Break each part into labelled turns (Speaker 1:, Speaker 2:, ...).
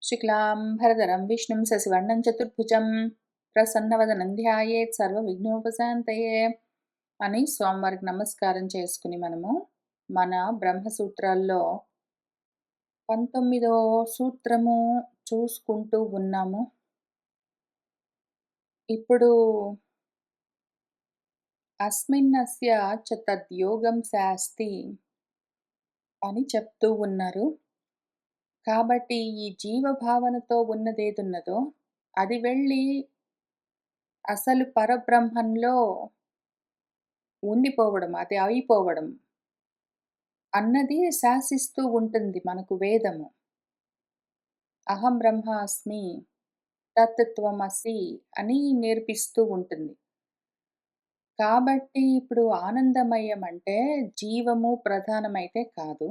Speaker 1: శుక్లాంబరధరం విష్ణుం శశివర్ణం చతుర్భుజం ప్రసన్నవదనం ధ్యాయేత్ సర్వవిఘ్నోపశాంతయే అని స్వామివారికి నమస్కారం చేసుకుని మనము మన బ్రహ్మసూత్రాల్లో 19వ సూత్రము చూసుకుంటూ ఉన్నాము. ఇప్పుడు అస్మిన్నస్య చ తద్యోగం శాస్తి అని చెప్తూ ఉన్నారు. కాబట్టి ఈ జీవభావనతో ఉన్నదేదున్నదో అది వెళ్ళి అసలు పరబ్రహ్మంలో ఉండిపోవడం, అది అయిపోవడం అన్నది శాసిస్తూ ఉంటుంది మనకు వేదము. అహం బ్రహ్మాస్మి తత్త్వమసి అని నేర్పిస్తూ ఉంటుంది. కాబట్టి ఇప్పుడు ఆనందమయం అంటే జీవము ప్రధానమైతే కాదు.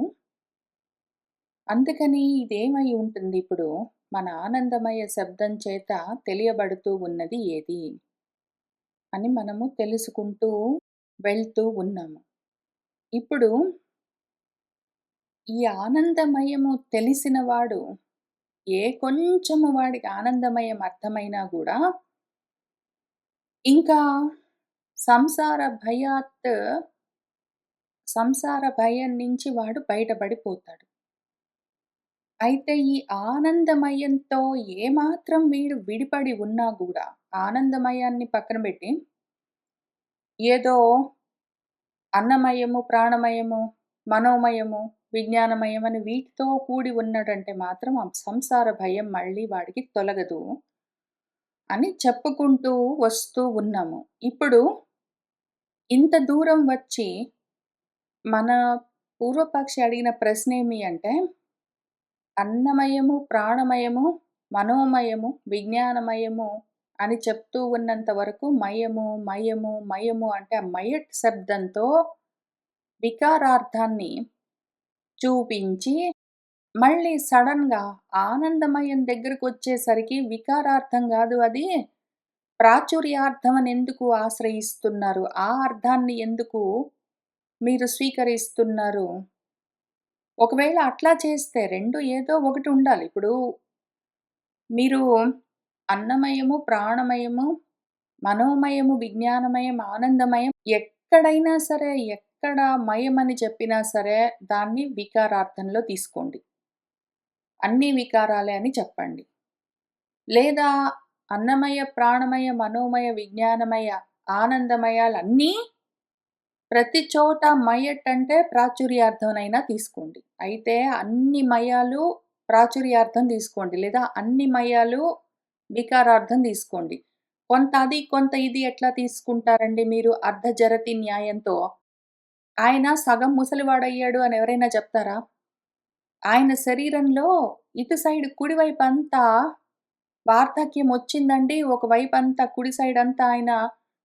Speaker 1: అందుకని ఇదేమై ఉంటుంది ఇప్పుడు మన ఆనందమయ శబ్దం చేత తెలియబడుతూ ఉన్నది ఏది అని మనము తెలుసుకుంటూ వెళ్తూ ఉన్నాము. ఇప్పుడు ఈ ఆనందమయము తెలిసినవాడు కొంచెము వాడికి ఆనందమయం అర్థమైనా గూడా ఇంకా సంసార భయం నుంచి వాడు బయటపడిపోతాడు. అయితే ఈ ఆనందమయంతో ఏమాత్రం వీడు విడిపడి ఉన్నా గూడా ఆనందమయాన్ని పక్కన పెట్టి ఏదో అన్నమయము, ప్రాణమయము, మనోమయము, విజ్ఞానమయం అని వీటితో కూడి ఉన్నాడంటే మాత్రం ఆ సంసార భయం మళ్ళీ వాడికి తొలగదు అని చెప్పుకుంటూ వస్తూ ఉన్నాము. ఇప్పుడు ఇంత దూరం వచ్చి మన పూర్వపక్షి అడిగిన ప్రశ్నేమి అంటే అన్నమయము, ప్రాణమయము, మనోమయము, విజ్ఞానమయము అని చెప్తూ ఉన్నంత వరకు మయము అంటే ఆ మయట్ శబ్దంతో వికారార్థాన్ని చూపించి మళ్ళీ సడన్‌గా ఆనందమయం దగ్గరకొచ్చేసరికి వికారార్థం గాదు అది ప్రాచుర్యార్థం అని ఎందుకు ఆశ్రయిస్తున్నారు? ఆ అర్థాన్ని ఎందుకు మీరు స్వీకరిస్తున్నారు? ఒకవేళ అట్లా చేస్తే 2 ఏదో ఒకటి ఉండాలి. ఇప్పుడు మీరు అన్నమయము, ప్రాణమయము, మనోమయము, విజ్ఞానమయం, ఆనందమయం ఎక్కడైనా సరే, ఎక్కడ మయమని చెప్పినా సరే దాన్ని వికారార్థంలో తీసుకోండి. అన్నీ వికారాలే అని చెప్పండి. లేదా అన్నమయ, ప్రాణమయ, మనోమయ, విజ్ఞానమయ, ఆనందమయాలన్నీ ప్రతి చోట మయట్ అంటే ప్రాచుర్యార్థంనైనా తీసుకోండి. అయితే అన్ని మయాలు ప్రాచుర్యార్థం తీసుకోండి. లేదా అన్ని మయాలు వికారార్థం తీసుకోండి. కొంత అది, కొంత ఇది ఎట్లా తీసుకుంటారండి మీరు అర్ధజరతి న్యాయంతో? ఆయన సగం ముసలివాడయ్యాడు అని ఎవరైనా చెప్తారా? ఆయన శరీరంలో ఇటు సైడ్ కుడివైపంతా వార్ధక్యం వచ్చిందండి. ఒకవైపంతా కుడి సైడంతా ఆయన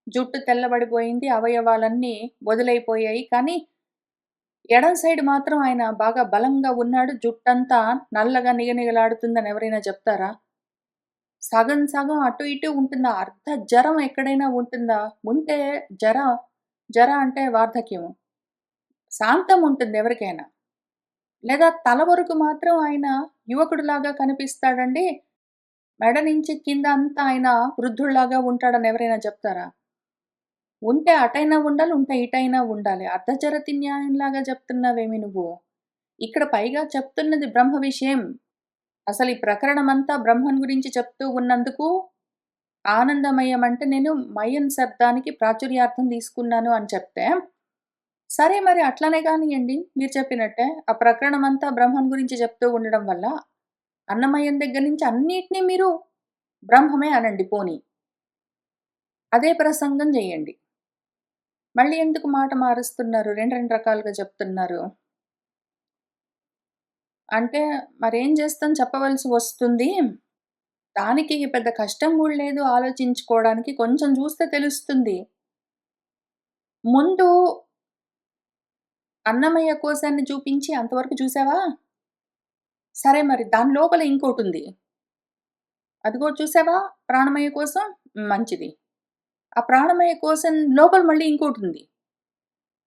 Speaker 1: జుట్టు తెల్లబడిపోయింది. అవయవాలన్నీ వదులైపోయాయి. కానీ ఎడమ సైడ్ మాత్రం ఆయన బాగా బలంగా ఉన్నాడు. జుట్టంతా నల్లగా నిగనిగలాడుతుందని ఎవరైనా చెప్తారా? సగం సగం అటు ఇటు ఉంటుందా? అర్ధ జరం ఎక్కడైనా ఉంటుందా? ఉంటే జర జర అంటే వార్ధక్యము. శాంతం ఉంటుంది ఎవరికైనా. లేదా తల వరకు మాత్రం ఆయన యువకుడిలాగా కనిపిస్తాడండి. మెడ నుంచి కింద అంతా ఆయన వృద్ధుడిలాగా ఉంటాడని ఎవరైనా చెప్తారా? ఉంటే అటైనా ఉండాలి, ఉంటే ఇటైనా ఉండాలి. అర్ధచరతి న్యాయంలాగా చెప్తున్నావేమి నువ్వు? ఇక్కడ పైగా చెప్తున్నది బ్రహ్మ విషయం. అసలు ఈ ప్రకరణమంతా బ్రహ్మన్ గురించి చెప్తూ ఉన్నందుకు ఆనందమయం అంటే నేను మయన్ శబ్దానికి ప్రాచుర్యార్థం తీసుకున్నాను అని చెప్తే, సరే మరి అట్లనే కానియండి మీరు చెప్పినట్టే. ఆ ప్రకరణమంతా బ్రహ్మన్ గురించి చెప్తూ ఉండడం వల్ల అన్నమయం దగ్గర నుంచి అన్నిటిని మీరు బ్రహ్మమే అనండి పోనీ. అదే ప్రసంగం చేయండి. మళ్ళీ ఎందుకు మాట మారుస్తున్నారు? 2 రకాలుగా చెప్తున్నారు. అంటే మరేం చేస్తాం చెప్పవలసి వస్తుంది. దానికి పెద్ద కష్టం గూడా లేదు ఆలోచించుకోవడానికి. కొంచెం చూస్తే తెలుస్తుంది. ముందు అన్నమయ్య కోశాన్ని చూపించి అంతవరకు చూసావా? సరే మరి దాని లోపల ఇంకోటుంది. అదిగో చూసావా ప్రాణమయ కోశం? మంచిది. ఆ ప్రాణమయ కోశం లోపల మళ్ళీ ఇంకోటుంది.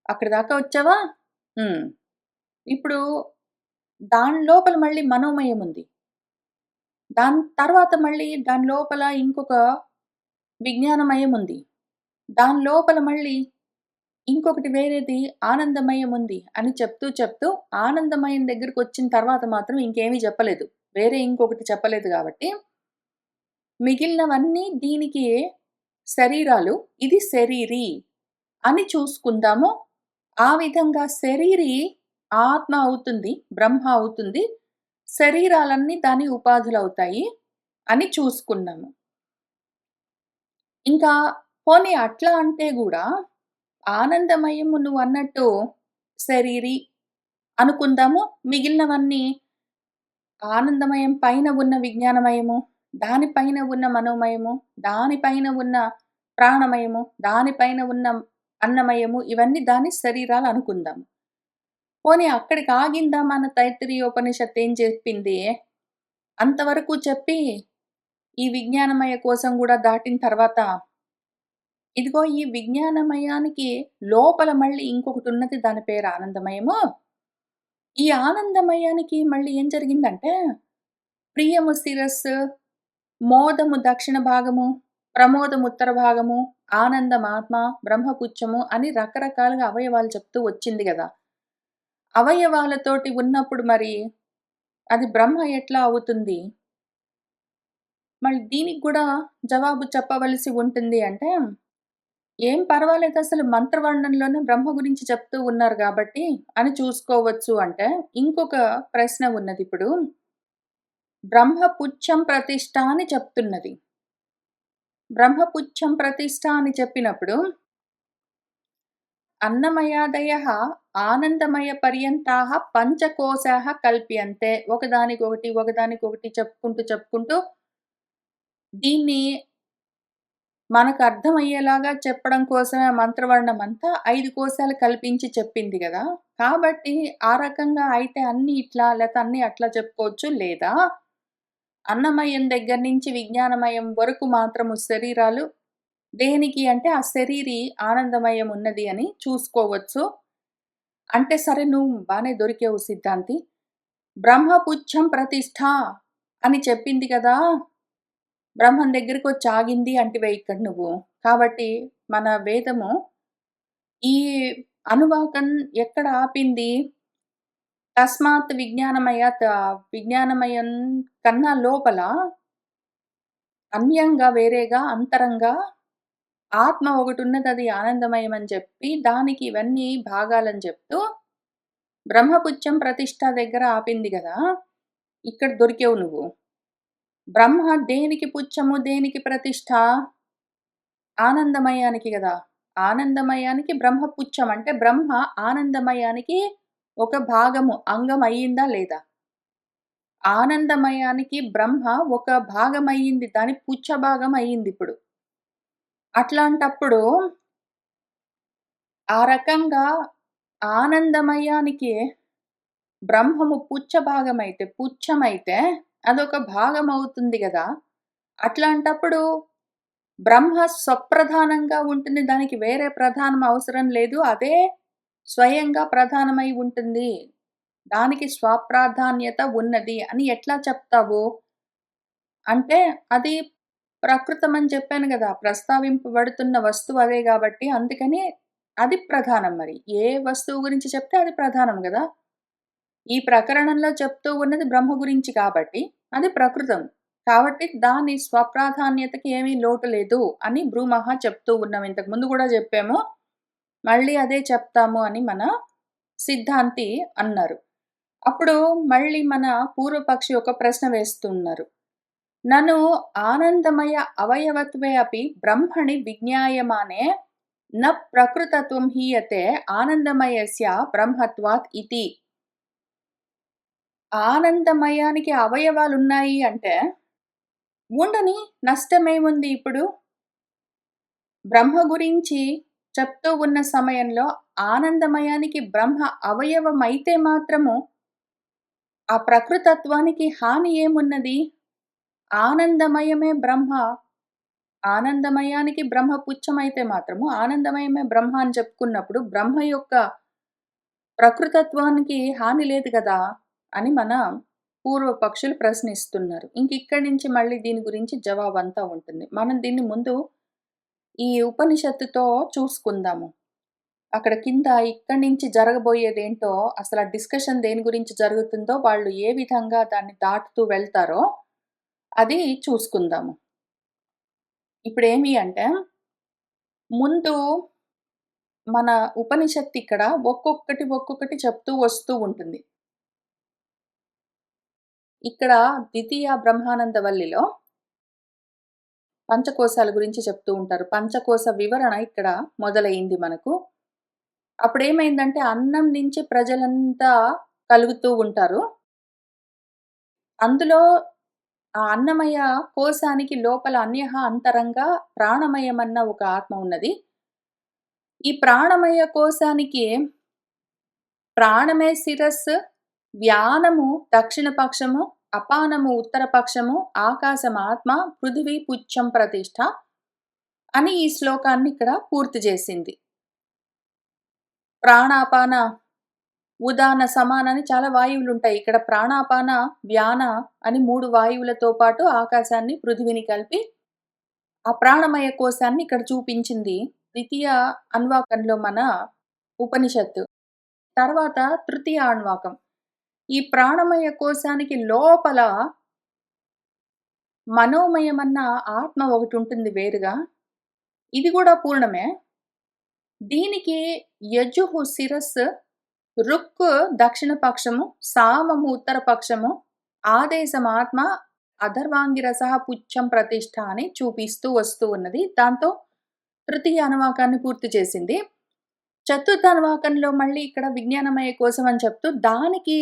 Speaker 1: అక్కడి దాకా వచ్చావా? హ్మ్. ఇప్పుడు దాని లోపల మళ్ళీ మనోమయం ఉంది. దాని తర్వాత మళ్ళీ దాని లోపల ఇంకొక విజ్ఞానమయం ఉంది. దాని లోపల మళ్ళీ ఇంకొకటి వేరేది ఆనందమయం ఉంది అని చెప్తూ, చెప్తూ ఆనందమయం దగ్గరికొచ్చిన తర్వాత మాత్రం ఇంకేమీ చెప్పలేదు. వేరే ఇంకొకటి చెప్పలేదు గాబట్టి, మిగిలినవన్నీ దీనికి శరీరాలు. ఇది శరీరి అని చూసుకుందాము. ఆ విధంగా శరీరి ఆత్మ అవుతుంది, బ్రహ్మ అవుతుంది. శరీరాలన్నీ దాని ఉపాధులవుతాయి అని చూసుకున్నాము. ఇంకా పోనీ అట్లా అంటే గూడా ఆనందమయము నువ్వన్నట్టు శరీరి అనుకుందాము. మిగిలినవన్నీ ఆనందమయం పైన ఉన్న విజ్ఞానమయము, దాని పైన ఉన్న మనోమయము, దాని పైన ఉన్న ప్రాణమయము, దాని పైన ఉన్న అన్నమయము ఇవన్నీ దాని శరీరాలనుకుందాం. పోనీ అక్కడికి ఆగిందా మన తైత్తిరీయోపనిషత్తు ఏం చెప్పింది? అంతవరకు చెప్పి, ఈ విజ్ఞానమయ కోశం గూడా దాటిన తర్వాత, ఇదిగో ఈ విజ్ఞానమయానికి లోపల మళ్ళీ ఇంకొకటున్నది దాని పేరు ఆనందమయము. ఈ ఆనందమయానికి మళ్ళీ ఏం జరిగిందంటే, ప్రియము శిరస్సు, మోదము దక్షిణ భాగము, ప్రమోదము ఉత్తర భాగము, ఆనందమాత్మ, బ్రహ్మపుచ్చము అని రకరకాలుగా అవయవాలు చెప్తూ వచ్చింది గదా! అవయవాలతోటి ఉన్నప్పుడు మరి అది బ్రహ్మ ఎట్లా అవుతుంది? మళ్ళీ దీనికి గూడా జవాబు చెప్పవలసి ఉంటుంది అంటే, ఏం పర్వాలేదసలు మంత్రవర్ణంలోనే బ్రహ్మ గురించి చెప్తూ ఉన్నారు గాబట్టి అని చూసుకోవచ్చు అంటే, ఇంకొక ప్రశ్న ఉన్నదిప్పుడు. బ్రహ్మపుచ్చం ప్రతిష్ఠ అని చెప్తున్నది. బ్రహ్మపుచ్చం ప్రతిష్ఠ అని చెప్పినప్పుడు, అన్నమయాదయః ఆనందమయపర్యంతాః పంచకోశాః కల్ప్యంతే. ఒకదానికొకటి, ఒకదానికొకటి చెప్పుకుంటూ దీన్ని మనకర్థమయ్యేలాగా చెప్పడం కోసమే ఆ మంత్రవర్ణమంతా 5 కోశాలు కల్పించి చెప్పింది గదా! కాబట్టి ఆ రకంగా అయితే అన్నీ ఇట్లా లేతే అన్నీ అట్లా చెప్పుకోవచ్చు. లేదా అన్నమయం దగ్గర నుంచి విజ్ఞానమయం వరకు మాత్రము శరీరాలు దేనికి అంటే ఆ శరీరి ఆనందమయం ఉన్నది అని చూసుకోవచ్చు. అంటే సరే నువ్వు బానే దొరికావు సిద్ధాంతి. బ్రహ్మపుచ్చం ప్రతిష్ఠ అని చెప్పింది కదా! బ్రహ్మం దగ్గరికొచ్చి ఆగింది అంటివే ఇక్కడ నువ్వు. కాబట్టి మన వేదము ఈ అనువాకం ఎక్కడ ఆపింది? తస్మాత్ విజ్ఞానమయాత్ విజ్ఞానమయం కన్నా లోపల అన్యంగా వేరేగా అంతరంగా ఆత్మ ఒకటున్నదది ఆనందమయం అని చెప్పి దానికి ఇవన్నీ భాగాలని చెప్తూ బ్రహ్మపుచ్చం ప్రతిష్ఠ దగ్గర ఆపింది గదా! ఇక్కడ దొరికావు నువ్వు. బ్రహ్మ దేనికి పుచ్చము? దేనికి ప్రతిష్ఠ? ఆనందమయానికి గదా! ఆనందమయానికి బ్రహ్మ పుచ్చం. అంటే బ్రహ్మ ఆనందమయానికి ఒక భాగము, అంగం అయ్యిందా లేదా? ఆనందమయానికి బ్రహ్మ ఒక భాగమయ్యింది. దాని పుచ్చ భాగం అయ్యిందిప్పుడు. అట్లాంటప్పుడు ఆ రకంగా ఆనందమయానికి బ్రహ్మము పుచ్చ భాగమైతే, పుచ్చమైతే అదొక భాగమవుతుంది గదా! అట్లాంటప్పుడు బ్రహ్మ స్వప్రధానంగా ఉంటుంది. దానికి వేరే ప్రధానం అవసరం లేదు. అదే స్వయంగా ప్రధానమై ఉంటుంది. దానికి స్వప్రాధాన్యత ఉన్నది అని ఎట్లా చెప్తావు? అంటే అది ప్రకృతం అని చెప్పాను గదా! ప్రస్తావింపబడుతున్న వస్తువు అదే గాబట్టి అందుకని అది ప్రధానం మరి. ఏ వస్తువు గురించి చెప్తే అది ప్రధానం గదా! ఈ ప్రకరణంలో చెప్తూ ఉన్నది బ్రహ్మ గురించి కాబట్టి అది ప్రకృతం. కాబట్టి దాని స్వప్రాధాన్యతకి ఏమీ లోటు లేదు అని భ్రూమహ చెప్తూ ఉన్నాం. ఇంతకు ముందు గూడా జెప్పాము. మళ్ళీ అదే చెప్తాము అని మన సిద్ధాంతి అన్నారు. అప్పుడు మళ్ళీ మన పూర్వపక్షి ఒక ప్రశ్న వేస్తున్నారు. నను ఆనందమయ అవయవత్వే అపి బ్రహ్మణి విజ్ఞాయమానే న ప్రకృతత్వం హీయతే ఆనందమయస్య బ్రహ్మత్వాత్ ఇతి. ఆనందమయానికి అవయవాలున్నాయి అంటే, ఉండని నష్టమేముంది ఇప్పుడు? బ్రహ్మ గురించి చెప్తూ ఉన్న సమయంలో ఆనందమయానికి బ్రహ్మ అవయవమైతే మాత్రము ఆ ప్రకృతత్వానికి హాని ఏమున్నది? ఆనందమయమే బ్రహ్మ. ఆనందమయానికి బ్రహ్మ పుచ్చమైతే మాత్రము ఆనందమయమే బ్రహ్మ అని చెప్పుకున్నప్పుడు బ్రహ్మ యొక్క ప్రకృతత్వానికి హాని లేదు గదా! అని మన పూర్వ పక్షులు ప్రశ్నిస్తున్నారు. ఇక్కడి నుంచి మళ్ళీ దీని గురించి జవాబంతా ఉంటుంది. మనం దీన్ని ముందు ఈ ఉపనిషత్తుతో చూసుకుందాము. అక్కడ కింద ఇక్కడి నుంచి జరగబోయేదేంటో, అసల డిస్కషన్ దేని గురించి జరుగుతుందో, వాళ్ళు ఏ విధంగా దాన్ని దాటుతూ వెళ్తారో అది చూసుకుందాము. ఇప్పుడేమి అంటే, ముందు మన ఉపనిషత్తు ఇక్కడ ఒక్కొక్కటి చెప్తూ వస్తూ ఉంటుంది. ఇక్కడ ద్వితీయ బ్రహ్మానందవల్లిలో పంచకోశాల గురించి చెప్తూ ఉంటారు. పంచకోశ వివరణ ఇక్కడ మొదలైంది మనకు. అప్పుడేమైందంటే అన్నం నుంచి ప్రజలంతా కలుగుతూ ఉంటారు. అందులో ఆ అన్నమయ కోశానికి లోపల అన్యహ అంతరంగా ప్రాణమయమన్న ఒక ఆత్మ ఉన్నది. ఈ ప్రాణమయ కోశానికి ప్రాణమే శిరస్సు, వ్యానము దక్షిణ పక్షము, అపానము ఉత్తర పక్షము, ఆకాశం ఆత్మ, పృథివీ పుచ్చం ప్రతిష్ఠ అని ఈ శ్లోకాన్ని ఇక్కడ పూర్తి చేసింది. ప్రాణాపాన ఉదాన సమాన అని చాలా వాయువులుంటాయి. ఇక్కడ ప్రాణాపాన వ్యాన అని 3 వాయువులతో పాటు ఆకాశాన్ని పృథివిని కలిపి ఆ ప్రాణమయ కోశాన్ని ఇక్కడ చూపించింది ద్వితీయ అన్వాకంలో మన ఉపనిషత్తు. తర్వాత తృతీయ అణ్వాకం. ఈ ప్రాణమయ కోశానికి లోపల మనోమయమన్న ఆత్మ ఒకటి ఉంటుంది వేరుగా. ఇది కూడా పూర్ణమే. దీనికి యజుహు శిరస్సు, రుక్కు దక్షిణ పక్షము, సామము ఉత్తర పక్షము, ఆదేశం ఆత్మ, అధర్వాంగిరసః పుచ్చం ప్రతిష్ఠ అని చూపిస్తూ వస్తూ ఉన్నది. దాంతో తృతీయ అనువాకాన్ని పూర్తి చేసింది. చతుర్థ అనువాకంలో మళ్ళీ ఇక్కడ విజ్ఞానమయ కోశం అని చెప్తూ దానికి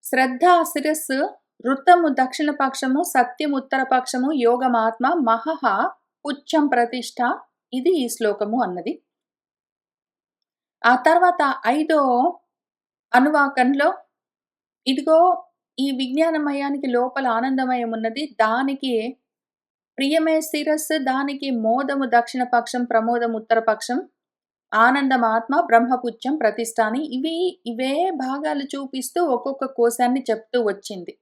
Speaker 1: శ్రద్ధ శిరస్సు, ఋతము దక్షిణ పక్షము, సత్యం ఉత్తర పక్షము, యోగమాత్మ, మహః పుచ్చం ప్రతిష్ఠ ఇది ఈ శ్లోకము అన్నది. ఆ తర్వాత 5వ అనువాకంలో ఇదిగో ఈ విజ్ఞానమయానికి లోపల ఆనందమయం ఉన్నది. దానికి ప్రియమే శిరస్సు, దానికి మోదము దక్షిణ పక్షం, ప్రమోదం ఉత్తర పక్షం, ఆనందం ఆత్మ, బ్రహ్మపుచ్చం ప్రతిష్ఠ అని ఇవే భాగాలు చూపిస్తూ ఒక్కొక్క కోశాన్ని చెప్తూ వచ్చింది.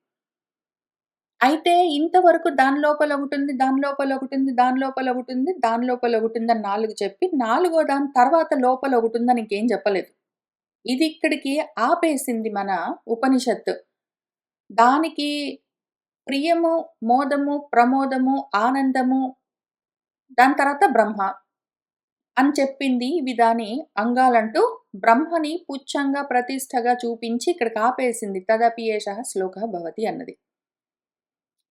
Speaker 1: అయితే ఇంతవరకు దాని లోపల ఒకటుంది, దాని లోపల ఒకటుంది, దాని లోపల ఒకటుంది, దాని లోపల ఒకటుందని 4 చెప్పి, 4వ దాని తర్వాత లోపల ఒకటుందని ఇంకేం చెప్పలేదు. ఇది ఇక్కడికి ఆపేసింది మన ఉపనిషత్తు. దానికి ప్రియము, మోదము, ప్రమోదము, ఆనందము, దాని తర్వాత బ్రహ్మ అని చెప్పింది. ఇవి దాని అంగాలంటూ బ్రహ్మని పుచ్చంగా ప్రతిష్టగా చూపించి ఇక్కడికి ఆపేసింది. తదపి ఏషః శ్లోకః భవతి అన్నది.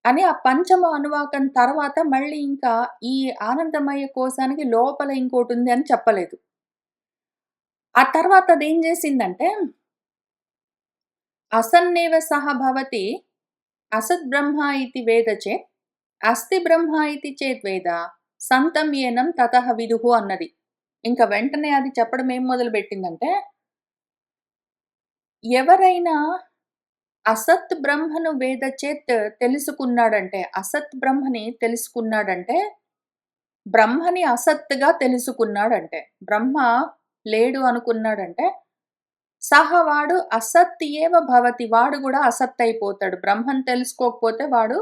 Speaker 1: అని ఆ పంచమ అనువాకం తర్వాత మళ్ళీ ఇంకా ఈ ఆనందమయ కోశానికి లోపల ఇంకోటుంది అని చెప్పలేదు. ఆ తర్వాత అదేం చేసిందంటే, అసన్నేవ సహ భవతి అసత్ బ్రహ్మ ఇతి వేద చేత్ అస్తి బ్రహ్మ ఇతి చేత్ వేద సంతం ఏనం తతః విదుః అన్నది. ఇంకా వెంటనే అది చెప్పడం ఏం మొదలుపెట్టిందంటే, ఎవరైనా అసత్ బ్రహ్మను వేద చేత్ తెలుసుకున్నాడంటే, అసత్ బ్రహ్మని తెలుసుకున్నాడంటే, బ్రహ్మని అసత్తుగా తెలుసుకున్నాడంటే, బ్రహ్మ లేడు అనుకున్నాడంటే, సహ వాడు అసత్ ఏవ భవతి, వాడు కూడా అసత్ అయిపోతాడు. బ్రహ్మను తెలుసుకోకపోతే వాడు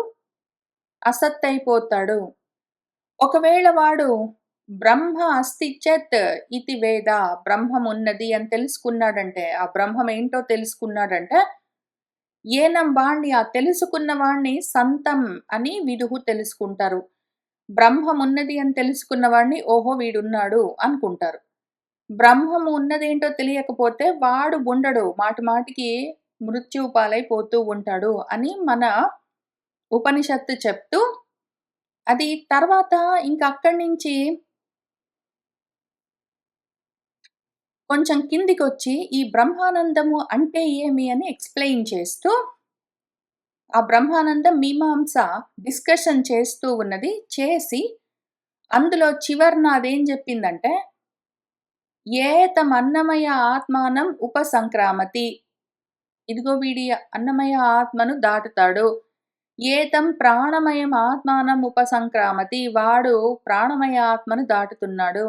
Speaker 1: అసత్ అయిపోతాడు. ఒకవేళ వాడు బ్రహ్మ అస్తి చేత్ ఇతి వేద, బ్రహ్మం ఉన్నది అని తెలుసుకున్నాడంటే, ఆ బ్రహ్మం ఏంటో తెలుసుకున్నాడంటే, ఏనం వాణ్ణి ఆ తెలుసుకున్న వాణ్ణి సంతం అని విదుహు తెలుసుకుంటారు. బ్రహ్మం ఉన్నది అని తెలుసుకున్న వాణ్ణి ఓహో వీడున్నాడు అనుకుంటారు. బ్రహ్మము ఉన్నదేంటో తెలియకపోతే వాడు ఉండడు, మాటి మాటికి మృత్యు పాలైపోతూ ఉంటాడు అని మన ఉపనిషత్తు చెప్తూ, అది తర్వాత ఇంక అక్కడి నుంచి కొంచెం కిందికొచ్చి ఈ బ్రహ్మానందము అంటే ఏమి అని ఎక్స్‌ప్లెయిన్ చేస్తూ, ఆ బ్రహ్మానందం మీమాంస డిస్కషన్ చేస్తూ ఉన్నది. చేసి అందులో చివరన అదేం చెప్పిందంటే, ఏతమన్నమయ ఆత్మానం ఉపసంక్రామతి, ఇదిగో వీడి అన్నమయ ఆత్మను దాటుతాడు. ఏతం ప్రాణమయం ఆత్మానం ఉపసంక్రామతి, వాడు ప్రాణమయ ఆత్మను దాటుతున్నాడు.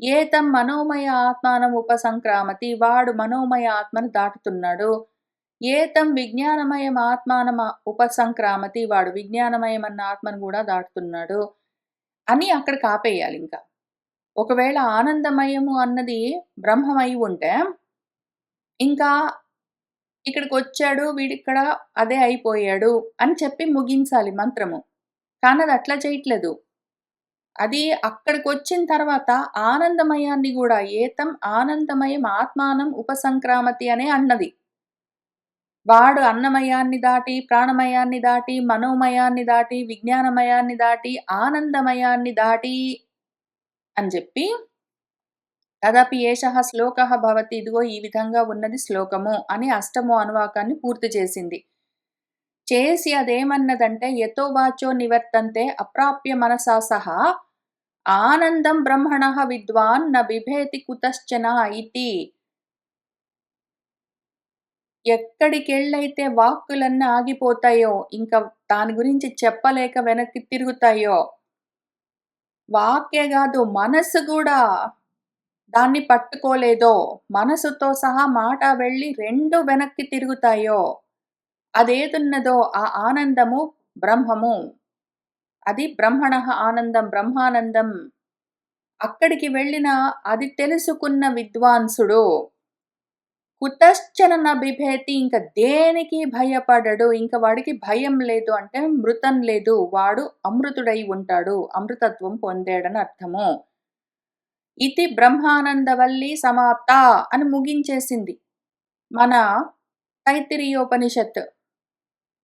Speaker 1: ఏతం మనోమయ ఆత్మానం ఉపసంక్రామతి, వాడు మనోమయ ఆత్మను దాటుతున్నాడు. ఏతం విజ్ఞానమయం ఆత్మానమ ఉపసంక్రామతి, వాడు విజ్ఞానమయమన్న ఆత్మను గూడా దాటుతున్నాడు అని అక్కడికి ఆపేయాలింక. ఒకవేళ ఆనందమయము అన్నది బ్రహ్మమై ఉంటే, ఇంకా ఇక్కడికొచ్చాడు వీడిక్కడ అదే అయిపోయాడు అని చెప్పి ముగించాలి మంత్రము. కానది అట్లా చేయట్లేదు. అది అక్కడికొచ్చిన తర్వాత ఆనందమయాన్ని గూడా ఏతం ఆనందమయం ఆత్మానం ఉపసంక్రామతి అనే అన్నది. వాడు అన్నమయాన్ని దాటి, ప్రాణమయాన్ని దాటి, మనోమయాన్ని దాటి, విజ్ఞానమయాన్ని దాటి, ఆనందమయాన్ని దాటి అని జెప్పి తదపి ఏషః శ్లోకః భవతి, ఇదిగో ఈ విధంగా ఉన్నది శ్లోకము అని అష్టమో అనువాకాన్ని పూర్తి చేసింది. చేసి అదేమన్నదంటే యతో వాచో నివర్తంతే అప్రాప్య మనసా సహా ఆనందం బ్రహ్మణః విద్వాన్ న బిభేతి కుతశ్చన ఇతి. ఎక్కడికెళ్ళైతే వాక్కులన్నీ ఆగిపోతాయో, ఇంక దాని గురించి చెప్పలేక వెనక్కి తిరుగుతాయో, వాక్యే గాదు మనసు గూడా దాన్ని పట్టుకోలేదో, మనసుతో సహా మాట వెళ్ళి 2 వెనక్కి తిరుగుతాయో, అదేదున్నదో ఆ ఆనందము బ్రహ్మము. అది బ్రహ్మణః ఆనందం, బ్రహ్మానందం. అక్కడికి వెళ్ళిన అది తెలుసుకున్న విద్వాంసుడు కుతశ్చన న బిభేతి, ఇంక దేనికి భయపడడు. ఇంక వాడికి భయం లేదు అంటే మృతం లేదు. వాడు అమృతుడై ఉంటాడు. అమృతత్వం పొందాడని అర్థము. ఇతి బ్రహ్మానందవల్లి సమాప్త అని ముగించేసింది మన తైత్తిరీయోపనిషత్.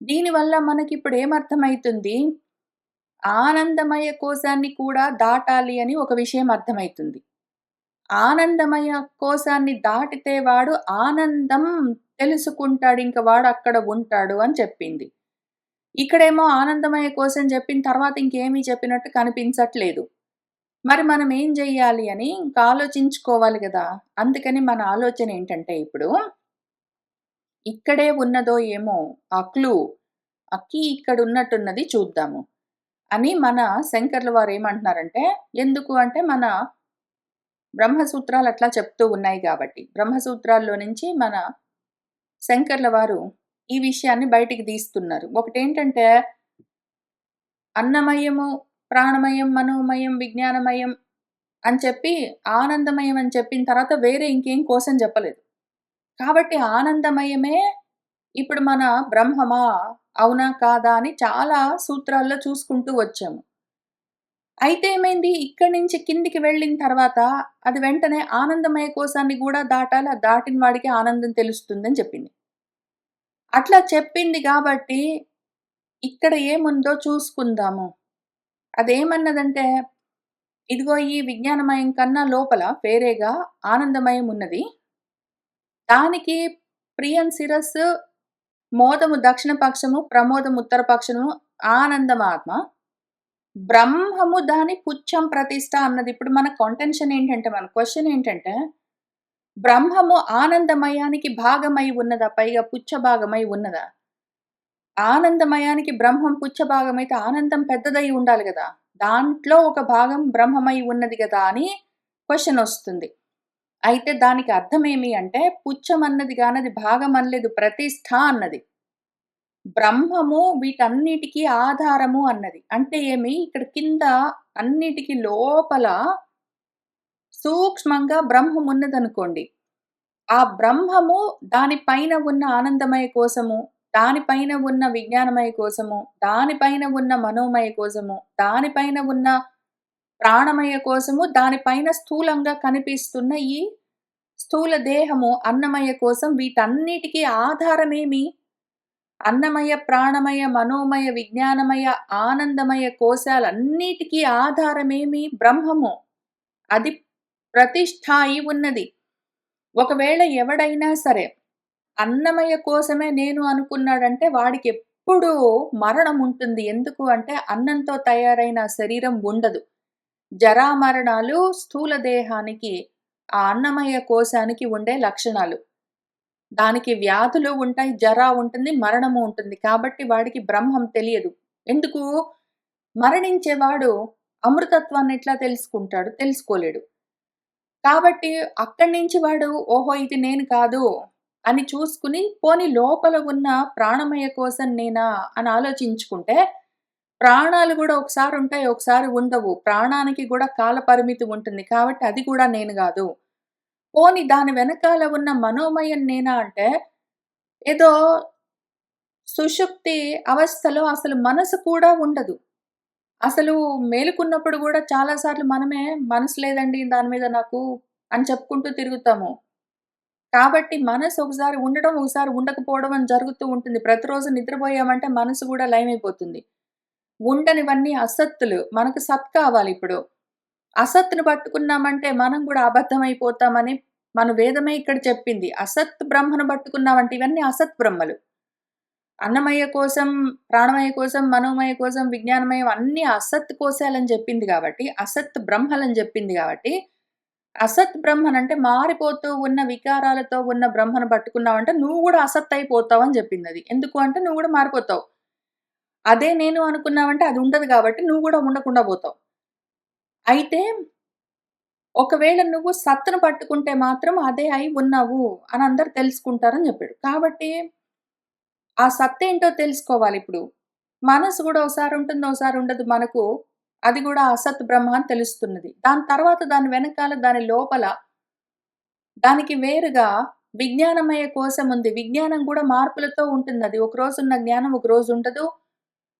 Speaker 1: దీనివల్ల మనకిప్పుడు ఏమర్థమైతుంది? ఆనందమయ కోశాన్ని కూడా దాటాలి అని ఒక విషయం అర్థమైతుంది. ఆనందమయ కోశాన్ని దాటితే వాడు ఆనందం తెలుసుకుంటాడు. ఇంక వాడక్కడ ఉంటాడు అని చెప్పింది. ఇక్కడేమో ఆనందమయ కోశం చెప్పిన తర్వాత ఇంకేమీ చెప్పినట్టు కనిపించట్లేదు. మరి మనం ఏం జెయ్యాలి అని ఇంక ఆలోచించుకోవాలి గదా! అందుకని మన ఆలోచన ఏంటంటే ఇప్పుడు, ఇక్కడే ఉన్నదో ఏమో ఆ క్లూ, ఆ కీ ఇక్కడున్నట్టున్నది చూద్దాము అని మన శంకర్ల వారేమంటున్నారంటే, ఎందుకు అంటే మన బ్రహ్మసూత్రాలు అట్లా చెప్తూ ఉన్నాయి గాబట్టి. బ్రహ్మసూత్రాల్లో నుంచి మన శంకర్ల వారు ఈ విషయాన్ని బయటికి తీస్తున్నారు. ఒకటేంటంటే, అన్నమయము, ప్రాణమయం, మనోమయం, విజ్ఞానమయం అని చెప్పి, ఆనందమయం అని చెప్పిన తర్వాత వేరే ఇంకేం కోశం చెప్పలేదు. కాబట్టి ఆనందమయమే ఇప్పుడు మన బ్రహ్మమా? అవునా? కాదా? అని చాలా సూత్రాల్లో చూసుకుంటూ వచ్చాము. అయితే ఏమైంది? ఇక్కడి నుంచి కిందికి వెళ్ళిన తర్వాత అది వెంటనే ఆనందమయ కోశాన్ని గూడా దాటాలి. ఆ దాటిన వాడికి ఆనందం తెలుస్తుందని చెప్పింది. అట్లా చెప్పింది గాబట్టి, ఇక్కడ ఏముందో చూసుకుందాము. అదేమన్నదంటే, ఇదిగో ఈ విజ్ఞానమయం కన్నా లోపల వేరేగా ఆనందమయం ఉన్నది. దానికి ప్రియం శిరస్సు, మోదము దక్షిణ పక్షము, ప్రమోదం ఉత్తర పక్షము, ఆనందమాత్మ. బ్రహ్మము దాని పుచ్చం ప్రతిష్ఠ అన్నది. ఇప్పుడు మన కంటెన్షన్ ఏంటంటే, మన క్వెషన్ ఏంటంటే, బ్రహ్మము ఆనందమయానికి భాగమై ఉన్నదా? పైగా పుచ్చ భాగమై ఉన్నదా? ఆనందమయానికి బ్రహ్మం పుచ్చ భాగమైతే ఆనందం పెద్దదై ఉండాలి గదా! దాంట్లో ఒక భాగం బ్రహ్మమై ఉన్నది గదా! అని క్వెషనొస్తుంది. అయితే దానికి అర్థమేమి అంటే, పుచ్చం అన్నది గానది భాగం అనలేదు, ప్రతిష్ఠ అన్నది. బ్రహ్మము వీటన్నిటికి ఆధారము అన్నది. అంటే ఏమి? ఇక్కడ కింద అన్నిటికి లోపల సూక్ష్మంగా బ్రహ్మం ఉన్నదనుకోండి. ఆ బ్రహ్మము దాని పైన ఉన్న ఆనందమయ కోశము, దాని పైన ఉన్న విజ్ఞానమయ కోశము, దాని పైన ఉన్న మనోమయ కోశము, దాని పైన ఉన్న ప్రాణమయ కోశము, దాని పైన స్థూలంగా కనిపిస్తున్న ఈ స్థూల దేహము అన్నమయ కోశం, వీటన్నిటికి ఆధారమేమి? అన్నమయ, ప్రాణమయ, మనోమయ, విజ్ఞానమయ, ఆనందమయ కోశాలన్నిటికీ ఆధారమేమి? బ్రహ్మము. అది ప్రతిష్ఠ అయి ఉన్నది. ఒకవేళ ఎవడైనా సరే అన్నమయ కోసమే నేను అనుకున్నాడంటే వాడికెప్పుడూ మరణం ఉంటుంది. ఎందుకు అంటే అన్నంతో తయారైన శరీరం ఉండదు. జరామరణాలు స్థూల దేహానికి, ఆ అన్నమయ కోశానికి ఉండే లక్షణాలు. దానికి వ్యాధులు ఉంటాయి, జరా ఉంటుంది, మరణము ఉంటుంది. కాబట్టి వాడికి బ్రహ్మం తెలియదు. ఎందుకు? మరణించేవాడు అమృతత్వాన్ని ఎట్లా తెలుసుకుంటాడు? తెలుసుకోలేడు. కాబట్టి అక్కడి నుంచి వాడు ఓహో! ఇది నేను కాదు. అని చూసుకుని, పోనీ లోపల ఉన్న ప్రాణమయ కోసం నేనా అని ఆలోచించుకుంటే, ప్రాణాలు గూడా ఒకసారుంటాయి, ఒకసారి ఉండవు. ప్రాణానికి గూడా కాల పరిమితి ఉంటుంది. కాబట్టి అది కూడా నేను గాదు. పోనీ దాని వెనకాల ఉన్న మనోమయం నేనా అంటే, ఏదో సుషుప్తి అవస్థలో అసలు మనసు కూడా ఉండదు. అసలు మేలుకున్నప్పుడు గూడా చాలా సార్లు మనమే మనసు లేదండి దాని మీద నాకు అని చెప్పుకుంటూ తిరుగుతాము. కాబట్టి మనసు ఒకసారి ఉండడం, ఒకసారి ఉండకపోవడం అని జరుగుతూ ఉంటుంది. ప్రతిరోజు నిద్రపోయామంటే మనసు గూడా లయమైపోతుంది. ఉండనివన్నీ అసత్తులు. మనకు సత్ కావాలిప్పుడు. అసత్తుని పట్టుకున్నామంటే మనం గూడా అబద్ధమైపోతామని మన వేదమే ఇక్కడ చెప్పింది. అసత్ బ్రహ్మను పట్టుకున్నామంటే ఇవన్నీ అసత్ బ్రహ్మలు. అన్నమయ్య కోసం, ప్రాణమయ కోసం, మనోమయ కోసం, విజ్ఞానమయం అన్నీ అసత్ కోశాలని చెప్పింది గాబట్టి, అసత్ బ్రహ్మలని జెప్పింది గాబట్టి, అసత్ బ్రహ్మనంటే మారిపోతూ ఉన్న వికారాలతో ఉన్న బ్రహ్మను పట్టుకున్నావంటే నువ్వు గూడా అసత్ అయిపోతావని జెప్పిందది. ఎందుకు అంటే నువ్వు గూడా మారిపోతావు. అదే నేను అనుకున్నావంటే అది ఉండదు గాబట్టి నువ్వు గూడా ఉండకుండా పోతావు. అయితే ఒకవేళ నువ్వు సత్తును పట్టుకుంటే మాత్రం అదే అయి ఉన్నావు అని అందరూ తెలుసుకుంటారని జెప్పాడు. కాబట్టి ఆ సత్తేంటో తెలుసుకోవాలిప్పుడు. మనసు గూడా ఓసారి ఉంటుంది, ఓసారి ఉండదు మనకు. అది గూడా అసత్ బ్రహ్మ అని తెలుస్తున్నది. దాని తర్వాత దాని వెనకాల దాని లోపల దానికి వేరుగా విజ్ఞానమయ కోశముంది. విజ్ఞానం గూడా మార్పులతో ఉంటుందది. ఒకరోజున్న జ్ఞానం ఒకరోజు ఉండదు.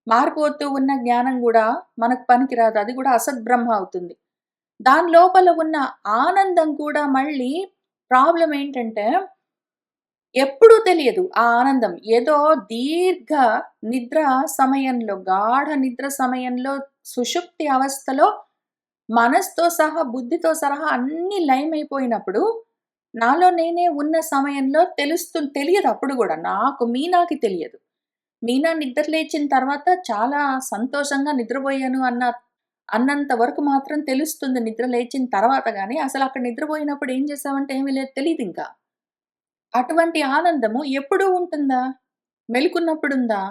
Speaker 1: మారిపోతూ ఉన్న జ్ఞానం గూడా మనకు పనికిరాదు. అది గూడా అసత్ బ్రహ్మ అవుతుంది. దాని లోపల ఉన్న ఆనందం కూడా మళ్ళీ ప్రాబ్లమ్ ఏంటంటే ఎప్పుడూ తెలియదు ఆ ఆనందం. ఏదో దీర్ఘ నిద్ర సమయంలో, గాఢ నిద్ర సమయంలో, సుషుప్తి అవస్థలో మనసుతో సహా, బుద్ధితో సహా అన్నీ లయమైపోయినప్పుడు, నాలో నేనే ఉన్న సమయంలో తెలియదప్పుడు గూడా. మీనాకి తెలియదు. మీనా నిద్ర లేచిన తర్వాత చాలా సంతోషంగా నిద్రబోయాను అన్నంత వరకు మాత్రం తెలుస్తుంది నిద్ర లేచిన తర్వాత గానీ, అసలక్కడ నిద్రబోయినప్పుడు ఏం చేశావంటే ఏమీ లేదు తెలీదింకా. అటువంటి ఆనందము ఎప్పుడూ ఉంటుందా? మెలుకున్నప్పుడుందా?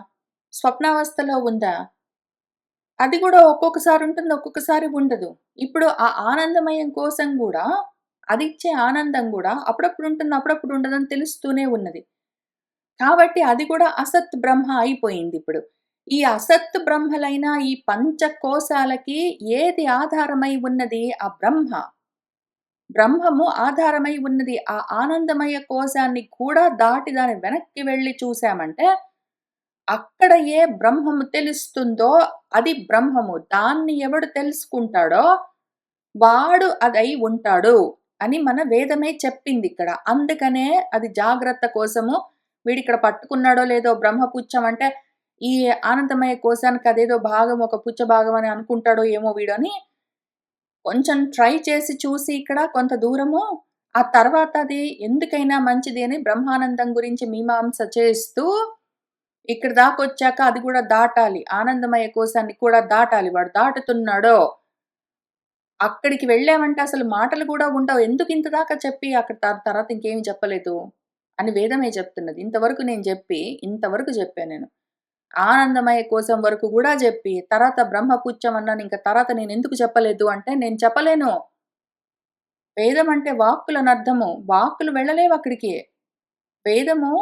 Speaker 1: స్వప్నావస్థలో ఉందా? అది గూడా ఒక్కొక్కసారి ఉంటుంది, ఒక్కొక్కసారి ఉండదు. ఇప్పుడు ఆ ఆనందమయం కోసం గూడా అదిచ్చే ఆనందం గూడా అప్పుడప్పుడు ఉంటుంది, అప్పుడప్పుడు ఉండదని తెలుస్తూనే ఉన్నది. కాబట్టి అది కూడా అసత్ బ్రహ్మ అయిపోయిందిప్పుడు. ఈ అసత్ బ్రహ్మలైన ఈ పంచకోశాలకి ఏది ఆధారమై ఉన్నది? ఆ బ్రహ్మ. బ్రహ్మము ఆధారమై ఉన్నది. ఆ ఆనందమయ కోశాన్ని కూడా దాటి దాని వెనక్కి వెళ్లి చూసామంటే, అక్కడ ఏ బ్రహ్మము తెలుస్తుందో అది బ్రహ్మము. దాన్ని ఎవడు తెలుసుకుంటాడో వాడు అదై ఉంటాడు అని మన వేదమే చెప్పిందిక్కడ. అందుకనే అది జాగ్రత్త కోసము వీడిక్కడ పట్టుకున్నాడో లేదో బ్రహ్మపుచ్చం అంటే, ఈ ఆనందమయ కోశానికి అదేదో భాగం ఒక పుచ్చ భాగం అని అనుకుంటాడో ఏమో వీడని కొంచెం ట్రై చేసి చూసి ఇక్కడ కొంత దూరము, ఆ తర్వాత అది ఎందుకైనా మంచిది అని బ్రహ్మానందం గురించి మీమాంస చేస్తూ, ఇక్కడి దాకొచ్చాక అది గూడా దాటాలి. ఆనందమయ కోశాన్ని కూడా దాటాలి. వాడు దాటుతున్నాడో, అక్కడికి వెళ్ళామంటే అసలు మాటలు గూడా ఉండవు. ఎందుకింత దాకా చెప్పి అక్కడ తర్వాత ఇంకేమి చెప్పలేదు అని వేదమే చెప్తున్నది. ఇంతవరకు నేను జెప్పి, ఇంతవరకు జెప్పా నేను. ఆనందమయ కోశం వరకు గూడా జెప్పి, తర్వాత బ్రహ్మపుచ్చం అన్నాను. ఇంక తర్వాత నేనెందుకు చెప్పలేదు అంటే, నేను చెప్పలేను. వేదం అంటే వాక్కులనర్థము. వాక్కులు వెళ్ళలేవక్కడికి. వేదము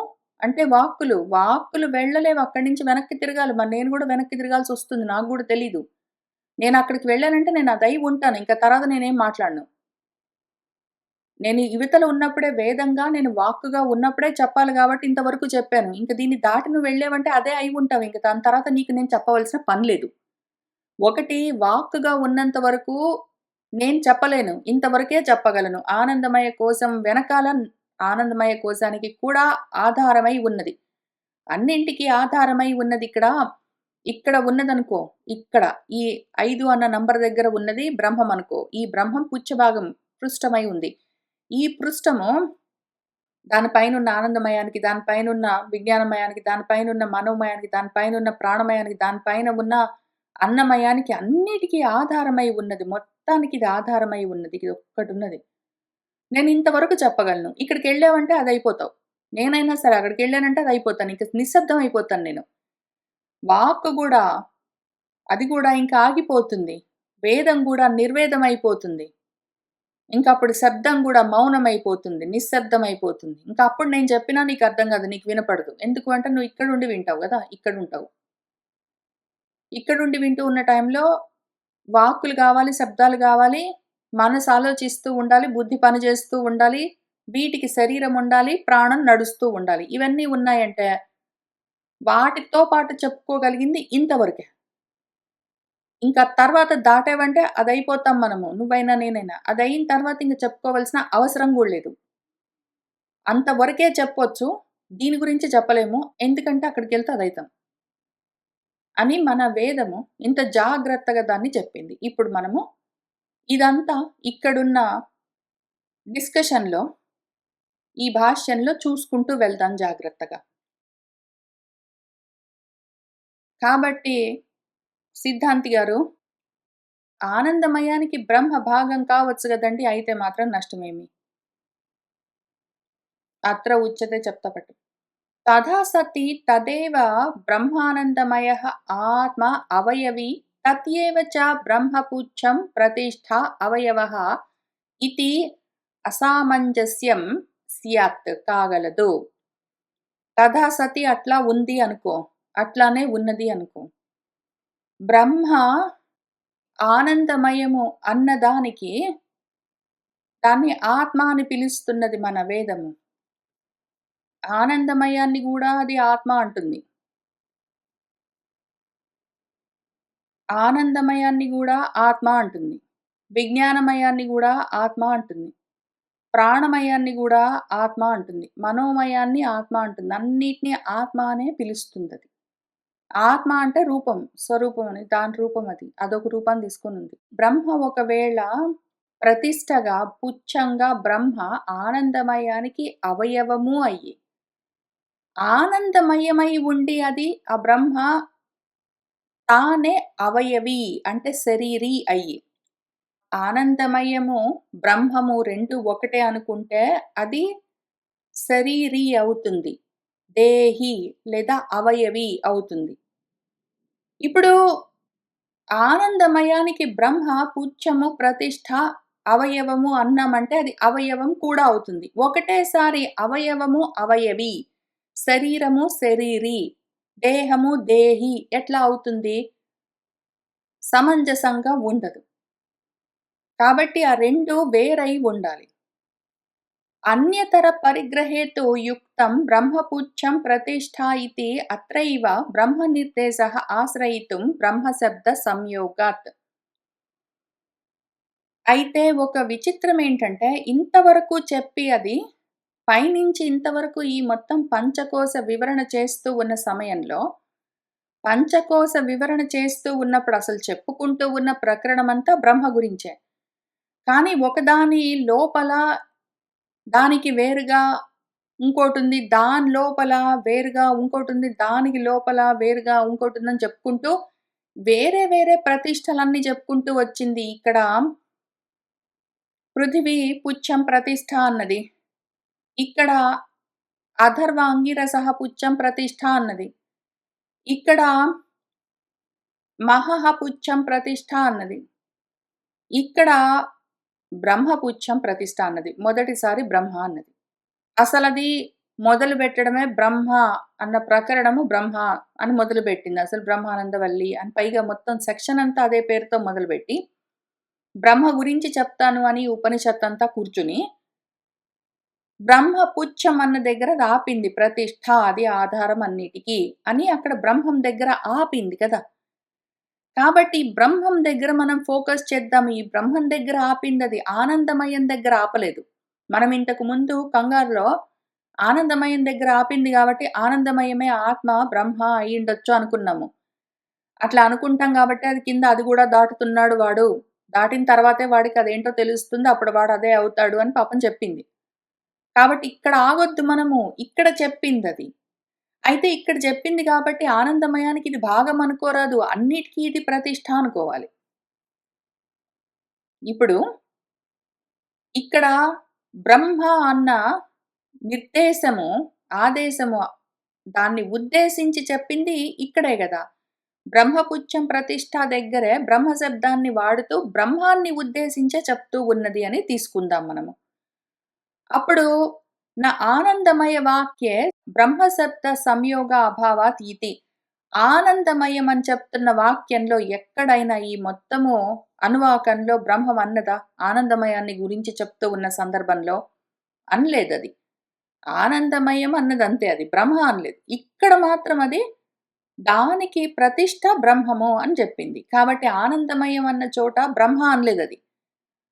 Speaker 1: అంటే వాక్కులు. వాక్కులు వెళ్ళలేవు. అక్కడి నుంచి వెనక్కి తిరగాలి. మరి నేను గూడా వెనక్కి తిరగాల్సొస్తుంది. నాకు గూడా తెలీదు. నేనక్కడికి వెళ్ళానంటే నేను అదై ఉంటాను. ఇంక తర్వాత నేనేం మాట్లాడను. నేను ఇవతల ఉన్నప్పుడే వేదంగా, నేను వాక్కుగా ఉన్నప్పుడే చెప్పాలి గాబట్టి ఇంతవరకు చెప్పాను. ఇంక దీన్ని దాటి నువ్వు వెళ్ళావంటే అదే అయి ఉంటావు. ఇంక దాని తర్వాత నీకు నేను చెప్పవలసిన పని లేదు. ఒకటి వాక్కుగా ఉన్నంత వరకు నేను చెప్పలేను. ఇంతవరకే చెప్పగలను. ఆనందమయ కోశం వెనకాల ఆనందమయ కోశానికి కూడా ఆధారమై ఉన్నది. అన్నింటికి ఆధారమై ఉన్నదిక్కడ. ఇక్కడ ఉన్నదనుకో, ఇక్కడ ఈ 5 అన్న నంబర్ దగ్గర ఉన్నది బ్రహ్మం అనుకో. ఈ బ్రహ్మం పుచ్చభాగం పృష్ఠమై ఉంది. ఈ పృష్ఠము దాని పైనున్న ఆనందమయానికి, దాని పైనున్న విజ్ఞానమయానికి, దాని పైనున్న మనోమయానికి, దాని పైనున్న ప్రాణమయానికి, దాని పైన ఉన్న అన్నమయానికి అన్నిటికి ఆధారమై ఉన్నది. మొత్తానికి ఇది ఆధారమై ఉన్నది. ఇది ఒక్కటున్నది. నేను ఇంతవరకు చెప్పగలను. ఇక్కడికెళ్ళావంటే అదయిపోతావు. నేనైనా సరే అక్కడికెళ్ళానంటే అదయిపోతాను. ఇంక నిశ్శబ్దం అయిపోతాను నేను. వాక్కు గూడా, అది గూడా ఇంక ఆగిపోతుంది. వేదం గూడా నిర్వేదం అయిపోతుంది. ఇంకప్పుడు శబ్దం గూడా మౌనమైపోతుంది. నిశ్శబ్దమైపోతుంది. ఇంకా అప్పుడు నేను చెప్పినా నీకర్థం గాదు. నీకు వినపడదు. ఎందుకు అంటే నువ్వు ఇక్కడుండి వింటావు గదా! ఇక్కడుంటావు. ఇక్కడుండి వింటూ ఉన్న టైంలో వాక్కులు గావాలి, శబ్దాలు గావాలి, మనసు ఆలోచిస్తూ ఉండాలి, బుద్ధి పనిజేస్తూ ఉండాలి, వీటికి శరీరం ఉండాలి, ప్రాణం నడుస్తూ ఉండాలి. ఇవన్నీ ఉన్నాయంటే వాటితో పాటు చెప్పుకోగలిగింది ఇంతవరకే. ఇంకా తర్వాత దాటావంటే అదయిపోతాం మనము. నువ్వైనా, నేనైనా. అదయిన తర్వాత ఇంక చెప్పుకోవాల్సిన అవసరం గూడా లేదు. అంతవరకే చెప్పొచ్చు. దీని గురించి చెప్పలేము. ఎందుకంటే అక్కడికెళ్తే అదైతాం. అని మన వేదము ఇంత జాగ్రత్తగా దాన్ని చెప్పింది. ఇప్పుడు మనము ఇదంతా ఇక్కడున్న డిస్కషన్‌లో, ఈ భాష్యంలో చూసుకుంటూ వెళ్దాం జాగ్రత్తగా. కాబట్టి సిద్ధాంతి గారు, ఆనందమయానికి బ్రహ్మ భాగం కావచ్చు గదండీ! అయితే మాత్రం నష్టమేమి? అత్ర ఉచ్యతే చెప్తా పట్టు. తథా సతి తదేవ బ్రహ్మానందమయః ఆత్మ అవయవీ తత్యేవ చ బ్రహ్మపుచ్చం ప్రతిష్ఠా అవయవః ఇతి అసామంజస్యం స్యాత్ కాగలదు. తథా సతి అట్లా ఉంది అనుకో. అట్లానే ఉన్నది అనుకో. బ్రహ్మ ఆనందమయము అన్నదానికి దాన్ని ఆత్మ అని పిలుస్తున్నది మన వేదము. ఆనందమయాన్ని గూడా అది ఆత్మ అంటుంది. ఆనందమయాన్ని గూడా ఆత్మ అంటుంది. విజ్ఞానమయాన్ని గూడా ఆత్మ అంటుంది. ప్రాణమయాన్ని గూడా ఆత్మ అంటుంది. మనోమయాన్ని ఆత్మ అంటుంది. అన్నిటిని ఆత్మ అనే పిలుస్తుందది. ఆత్మ అంటే రూపం, స్వరూపం అని దాని రూపం అది. అదొక రూపాన్ని తీసుకొనుంది. బ్రహ్మ ఒకవేళ ప్రతిష్టగా, పుచ్చంగా బ్రహ్మ ఆనందమయానికి అవయవము అయ్యి, ఆనందమయమై ఉండి అది ఆ బ్రహ్మ తానే అవయవి అంటే శరీరి అయ్యి. ఆనందమయము, బ్రహ్మము 2 ఒకటే అనుకుంటే అది శరీరి అవుతుంది. దేహి లేదా అవయవి అవుతుంది. ఇప్పుడు ఆనందమయానికి బ్రహ్మ పుచ్చము, ప్రతిష్ఠ, అవయవము అన్నామంటే అది అవయవం కూడా అవుతుంది. ఒకటేసారి అవయవము, అవయవి, శరీరము, శరీరి, దేహము, దేహి ఎట్లా అవుతుంది? సమంజసంగా ఉండదు. కాబట్టి ఆ 2 వేరై ఉండాలి. అన్యతర పరిగ్రహేతు యుక్తం బ్రహ్మపుచ్చం ప్రతిష్ఠా ఇతి అత్రైవ బ్రహ్మనిర్దేశః ఆశ్రయితుం బ్రహ్మశబ్ద సంయోగాత్. అయితే ఒక విచిత్రం ఏంటంటే ఇంతవరకు చెప్పి అది పైనుంచి ఇంతవరకు ఈ మొత్తం పంచకోశ వివరణ చేస్తూ ఉన్న సమయంలో, పంచకోశ వివరణ చేస్తూ ఉన్నప్పుడు అసలు చెప్పుకుంటూ ఉన్న ప్రకరణమంతా బ్రహ్మ గురించే. కానీ ఒకదాని లోపల దానికి వేరుగా ఇంకోటుంది. దాని లోపల వేరుగా ఇంకోటుంది. దానికి లోపల వేరుగా ఇంకోటుందని చెప్పుకుంటూ వేరే వేరే ప్రతిష్టలన్నీ చెప్పుకుంటూ వచ్చింది. ఇక్కడ పృథివీ పుచ్చం ప్రతిష్ఠ అన్నది. ఇక్కడ అథర్వ అంగిరసః పుచ్చం ప్రతిష్ఠ అన్నది. ఇక్కడ మహః పుచ్చం ప్రతిష్ఠ అన్నది. ఇక్కడ బ్రహ్మపుచ్చం ప్రతిష్ఠ అన్నది. మొదటిసారి బ్రహ్మ అన్నది. అసలది మొదలుబెట్టడమే బ్రహ్మ అన్న ప్రకరణము బ్రహ్మ అని మొదలుబెట్టింది. అసలు బ్రహ్మానందవల్లి అని పైగా మొత్తం సెక్షన్ అంతా అదే పేరుతో మొదలుబెట్టి, బ్రహ్మ గురించి చెప్తాను అని ఉపనిషత్తంతా కూర్చుని, బ్రహ్మపుచ్చం అన్న దగ్గర ఆపింది. ప్రతిష్ఠ అది ఆధారం అన్నిటికి అని అక్కడ బ్రహ్మం దగ్గర ఆపింది కదా! కాబట్టి బ్రహ్మం దగ్గర మనం ఫోకస్ చేద్దాం. ఈ బ్రహ్మం దగ్గర ఆపిందది. ఆనందమయం దగ్గర ఆపలేదు. మనం ఇంతకు ముందు కంగారులో ఆనందమయం దగ్గర ఆపింది గాబట్టి, ఆనందమయమే ఆత్మ, బ్రహ్మ అయ్యుండొచ్చు అనుకున్నాము. అట్లా అనుకుంటాం గాబట్టి అది కింద అది గూడా దాటుతున్నాడు వాడు. దాటిన తర్వాతే వాడికి అదేంటో తెలుస్తుంది. అప్పుడు వాడు అదే అవుతాడు అని పాపం చెప్పింది. కాబట్టి ఇక్కడ ఆగొద్దు మనము. ఇక్కడ చెప్పిందది. అయితే ఇక్కడ చెప్పింది గాబట్టి ఆనందమయానికి ఇది భాగం అనుకోరాదు. అన్నిటికి ఇది ప్రతిష్ఠ అనుకోవాలి. ఇప్పుడు ఇక్కడ బ్రహ్మ అన్న నిర్దేశము, ఆదేశము దాన్ని ఉద్దేశించి చెప్పింది ఇక్కడే గదా! బ్రహ్మపుచ్చం ప్రతిష్ఠ దగ్గరే బ్రహ్మ శబ్దాన్ని వాడుతూ బ్రహ్మాన్ని ఉద్దేశించే చెప్తూ ఉన్నది అని తీసుకుందాం మనము. అప్పుడు న ఆనందమయ వాక్యే బ్రహ్మశబ్ద సంయోగ అభావాత్ ఇతి. ఆనందమయం అని చెప్తున్న వాక్యంలో ఎక్కడైనా ఈ మొత్తము అనువాకంలో బ్రహ్మం అన్నదా? ఆనందమయాన్ని గురించి చెప్తూ ఉన్న సందర్భంలో అనలేదది. ఆనందమయం అన్నదంతే, అది బ్రహ్మ అనలేదు. ఇక్కడ మాత్రం అది దానికి ప్రతిష్ఠ బ్రహ్మము అని చెప్పింది. కాబట్టి ఆనందమయం అన్న చోట బ్రహ్మ అనలేదది.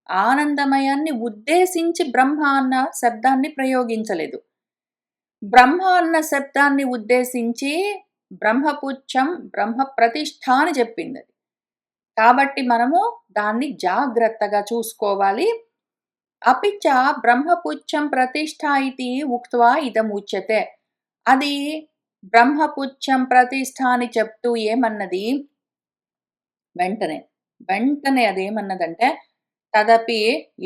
Speaker 1: ఆనందమయాన్ని ఉద్దేశించి బ్రహ్మ అన్న శబ్దాన్ని ప్రయోగించలేదు. బ్రహ్మ అన్న శబ్దాన్ని ఉద్దేశించి బ్రహ్మపుచ్చం, బ్రహ్మ ప్రతిష్ఠ అని చెప్పిందది. కాబట్టి మనము దాన్ని జాగ్రత్తగా చూసుకోవాలి. అపి చ బ్రహ్మపుచ్చం ప్రతిష్ఠ ఇతి ఉక్త్వా ఇదముచ్యతే. అది బ్రహ్మపుచ్చం ప్రతిష్ఠ అని చెప్తూ ఏమన్నది? వెంటనే అదేమన్నదంటే తదపి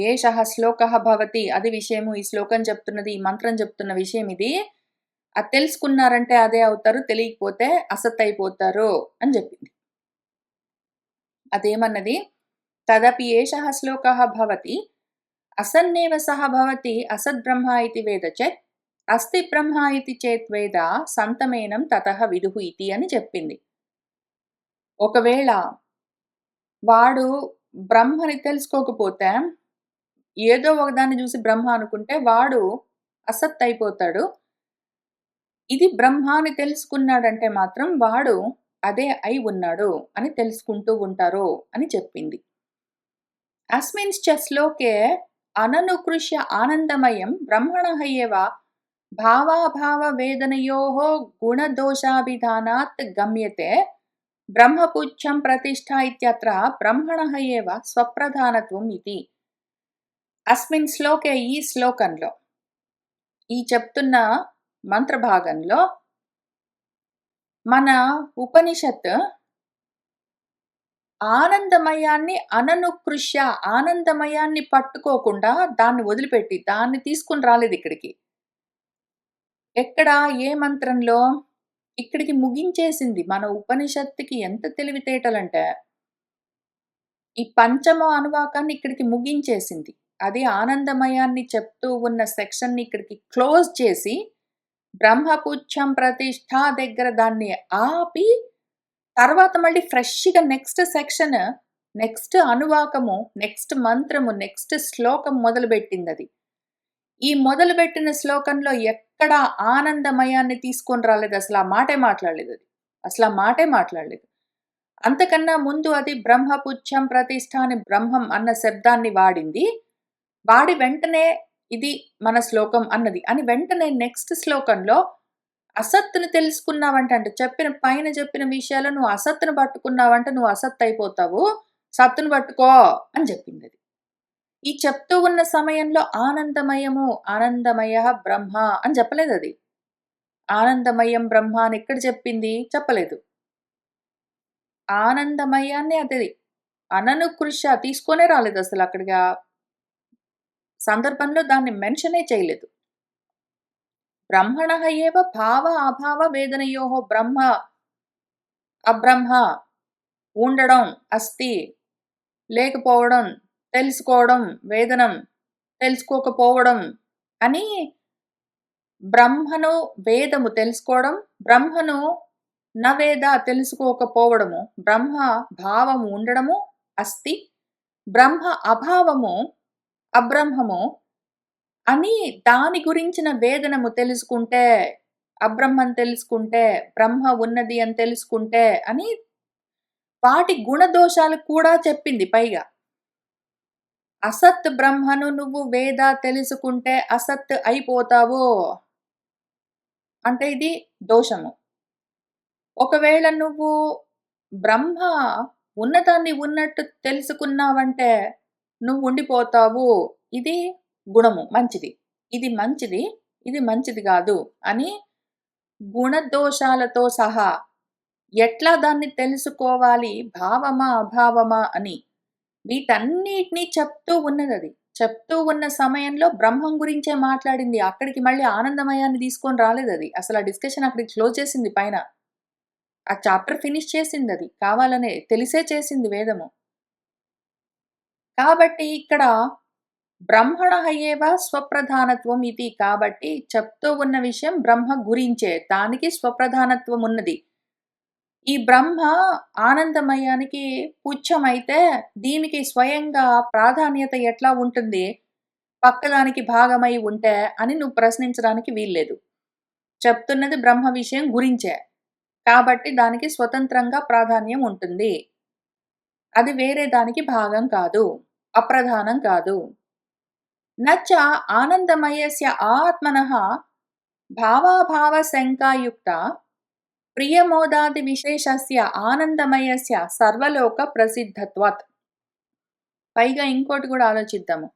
Speaker 1: ఏషః శ్లోకః భవతి. అది విషయము, ఈ శ్లోకం చెప్తున్నది, ఈ మంత్రం చెప్తున్న విషయం ఇది. అది తెలుసుకున్నారంటే అదే అవుతారు, తెలియకపోతే అసత్ అయిపోతారు అని చెప్పింది. అదేమన్నది? తదపి ఏషః శ్లోకః భవతి అసన్నేవ సహ భవతి అసద్బ్రహ్మ ఇతి వేద చేత్ అస్తి బ్రహ్మ ఇతి చేత్ వేద సంతమేనం తతః విదుః ఇతి అని చెప్పింది. ఒకవేళ వాడు బ్రహ్మని తెలుసుకోకపోతే ఏదో ఒకదాన్ని చూసి బ్రహ్మ అనుకుంటే వాడు అసత్ అయిపోతాడు. ఇది బ్రహ్మ అని తెలుసుకున్నాడంటే మాత్రం వాడు అదే అయి ఉన్నాడు అని తెలుసుకుంటూ ఉంటారు అని చెప్పింది. అస్మిన్శ్చ శ్లోకే అననుకృష్య ఆనందమయం బ్రహ్మణః ఏవ భావాభావ వేదనయోః గుణదోషాభిధానాత్ గమ్యతే. బ్రహ్మపుచ్చం ప్రతిష్ఠ ఇత్యత్ర బ్రహ్మణః ఏవ స్వప్రధానత్వం ఇతి. అస్మిన్ శ్లోకే, ఈ శ్లోకంలో, ఈ చెప్తున్న మంత్రభాగంలో మన ఉపనిషత్ ఆనందమయాన్ని అననుకృష్య, ఆనందమయాన్ని పట్టుకోకుండా దాన్ని వదిలిపెట్టి దాన్ని తీసుకుని రాలేదు ఇక్కడికి. ఎక్కడ, ఏ మంత్రంలో? ఇక్కడికి ముగించేసింది. మన ఉపనిషత్తుకి ఎంత తెలివితేటలంటే ఈ పంచమ అనువాకాన్ని ఇక్కడికి ముగించేసింది. అది ఆనందమయాన్ని చెప్తూ ఉన్న సెక్షన్‌ని ఇక్కడికి క్లోజ్ చేసి బ్రహ్మపుచ్చం ప్రతిష్ఠ దగ్గర దాన్ని ఆపి తర్వాత మళ్ళీ ఫ్రెష్‌గా నెక్స్ట్ సెక్షన్, నెక్స్ట్ అనువాకము, నెక్స్ట్ మంత్రము, నెక్స్ట్ శ్లోకం మొదలుపెట్టిందది. ఈ మొదలుపెట్టిన శ్లోకంలో ఎక్కడ ఆనందమయాన్ని తీసుకొని రాలేదు. అసలు ఆ మాటే మాట్లాడలేదది. అసలు ఆ మాటే మాట్లాడలేదు. అంతకన్నా ముందు అది బ్రహ్మపుచ్చం ప్రతిష్ఠ అని బ్రహ్మం అన్న శబ్దాన్ని వాడింది. వాడి వెంటనే ఇది మన శ్లోకం అన్నది. అని వెంటనే నెక్స్ట్ శ్లోకంలో అసత్తుని తెలుసుకున్నావంటే, అంటే పైన చెప్పిన విషయాలు నువ్వు అసత్తును పట్టుకున్నావంటే నువ్వు అసత్ అయిపోతావు. సత్తును పట్టుకో అని చెప్పిందది. ఈ చెప్తూ ఉన్న సమయంలో ఆనందమయము, ఆనందమయః బ్రహ్మ అని చెప్పలేదది. ఆనందమయం బ్రహ్మ అని ఎక్కడ చెప్పింది? చెప్పలేదు. ఆనందమయాన్ని అది అననుకృష తీసుకొనే రాలేదసలు అక్కడికి. ఆ సందర్భంలో దాన్ని మెన్షనే చేయలేదు. బ్రహ్మణః ఏవ భావ అభావ వేదనయోః. బ్రహ్మ, అబ్రహ్మ, ఉండడం, అస్తి, లేకపోవడం, తెలుసుకోవడం, వేదనం, తెలుసుకోకపోవడం అని బ్రహ్మను, వేదము తెలుసుకోవడం, బ్రహ్మను నవేద తెలుసుకోకపోవడము, బ్రహ్మ భావము ఉండడము, అస్తి, బ్రహ్మ అభావము, అబ్రహ్మము అని దాని గురించిన వేదనము తెలుసుకుంటే, అబ్రహ్మం తెలుసుకుంటే, బ్రహ్మ ఉన్నది అని తెలుసుకుంటే అని వాటి గుణదోషాలు కూడా చెప్పింది పైగా. అసత్ బ్రహ్మను నువ్వు వేద తెలుసుకుంటే అసత్ అయిపోతావు అంటే ఇది దోషము. ఒకవేళ నువ్వు బ్రహ్మ ఉన్నదాన్ని ఉన్నట్టు తెలుసుకున్నావంటే నువ్వు ఉండిపోతావు. ఇది గుణము, మంచిది. ఇది మంచిది, ఇది మంచిది కాదు అని గుణదోషాలతో సహా ఎట్లా దాన్ని తెలుసుకోవాలి, భావమా అభావమా అని వీటన్నిటిని చెప్తూ ఉన్నదది. చెప్తూ ఉన్న సమయంలో బ్రహ్మం గురించే మాట్లాడింది. అక్కడికి మళ్ళీ ఆనందమయాన్ని తీసుకొని రాలేదది. అసలు ఆ డిస్కషన్ అక్కడికి క్లోజ్ చేసింది పైన. ఆ చాప్టర్ ఫినిష్ చేసిందది. కావాలనే తెలిసే చేసింది వేదము. కాబట్టి ఇక్కడ బ్రహ్మణః ఏవ స్వప్రధానత్వం ఇతి. కాబట్టి చెప్తూ ఉన్న విషయం బ్రహ్మ గురించే. దానికి స్వప్రధానత్వం ఉన్నది. ఈ బ్రహ్మ ఆనందమయానికి పుచ్చమైతే దీనికి స్వయంగా ప్రాధాన్యత ఎట్లా ఉంటుంది? పక్కదానికి భాగమై ఉంటే అని నువ్వు ప్రశ్నించడానికి వీల్లేదు. చెప్తున్నది బ్రహ్మ విషయం గురించే. కాబట్టి దానికి స్వతంత్రంగా ప్రాధాన్యం ఉంటుంది. అది వేరే దానికి భాగం కాదు. అప్రధానం కాదు. నచ ఆనందమయస్య ఆత్మనః భావాభావశంకాయుక్త ప్రియమోదాది విశేషస్య ఆనందమయస్య సర్వలోక ప్రసిద్ధత్వాత్. పైగా ఇంకోటి కూడా ఆలోచిద్దాము.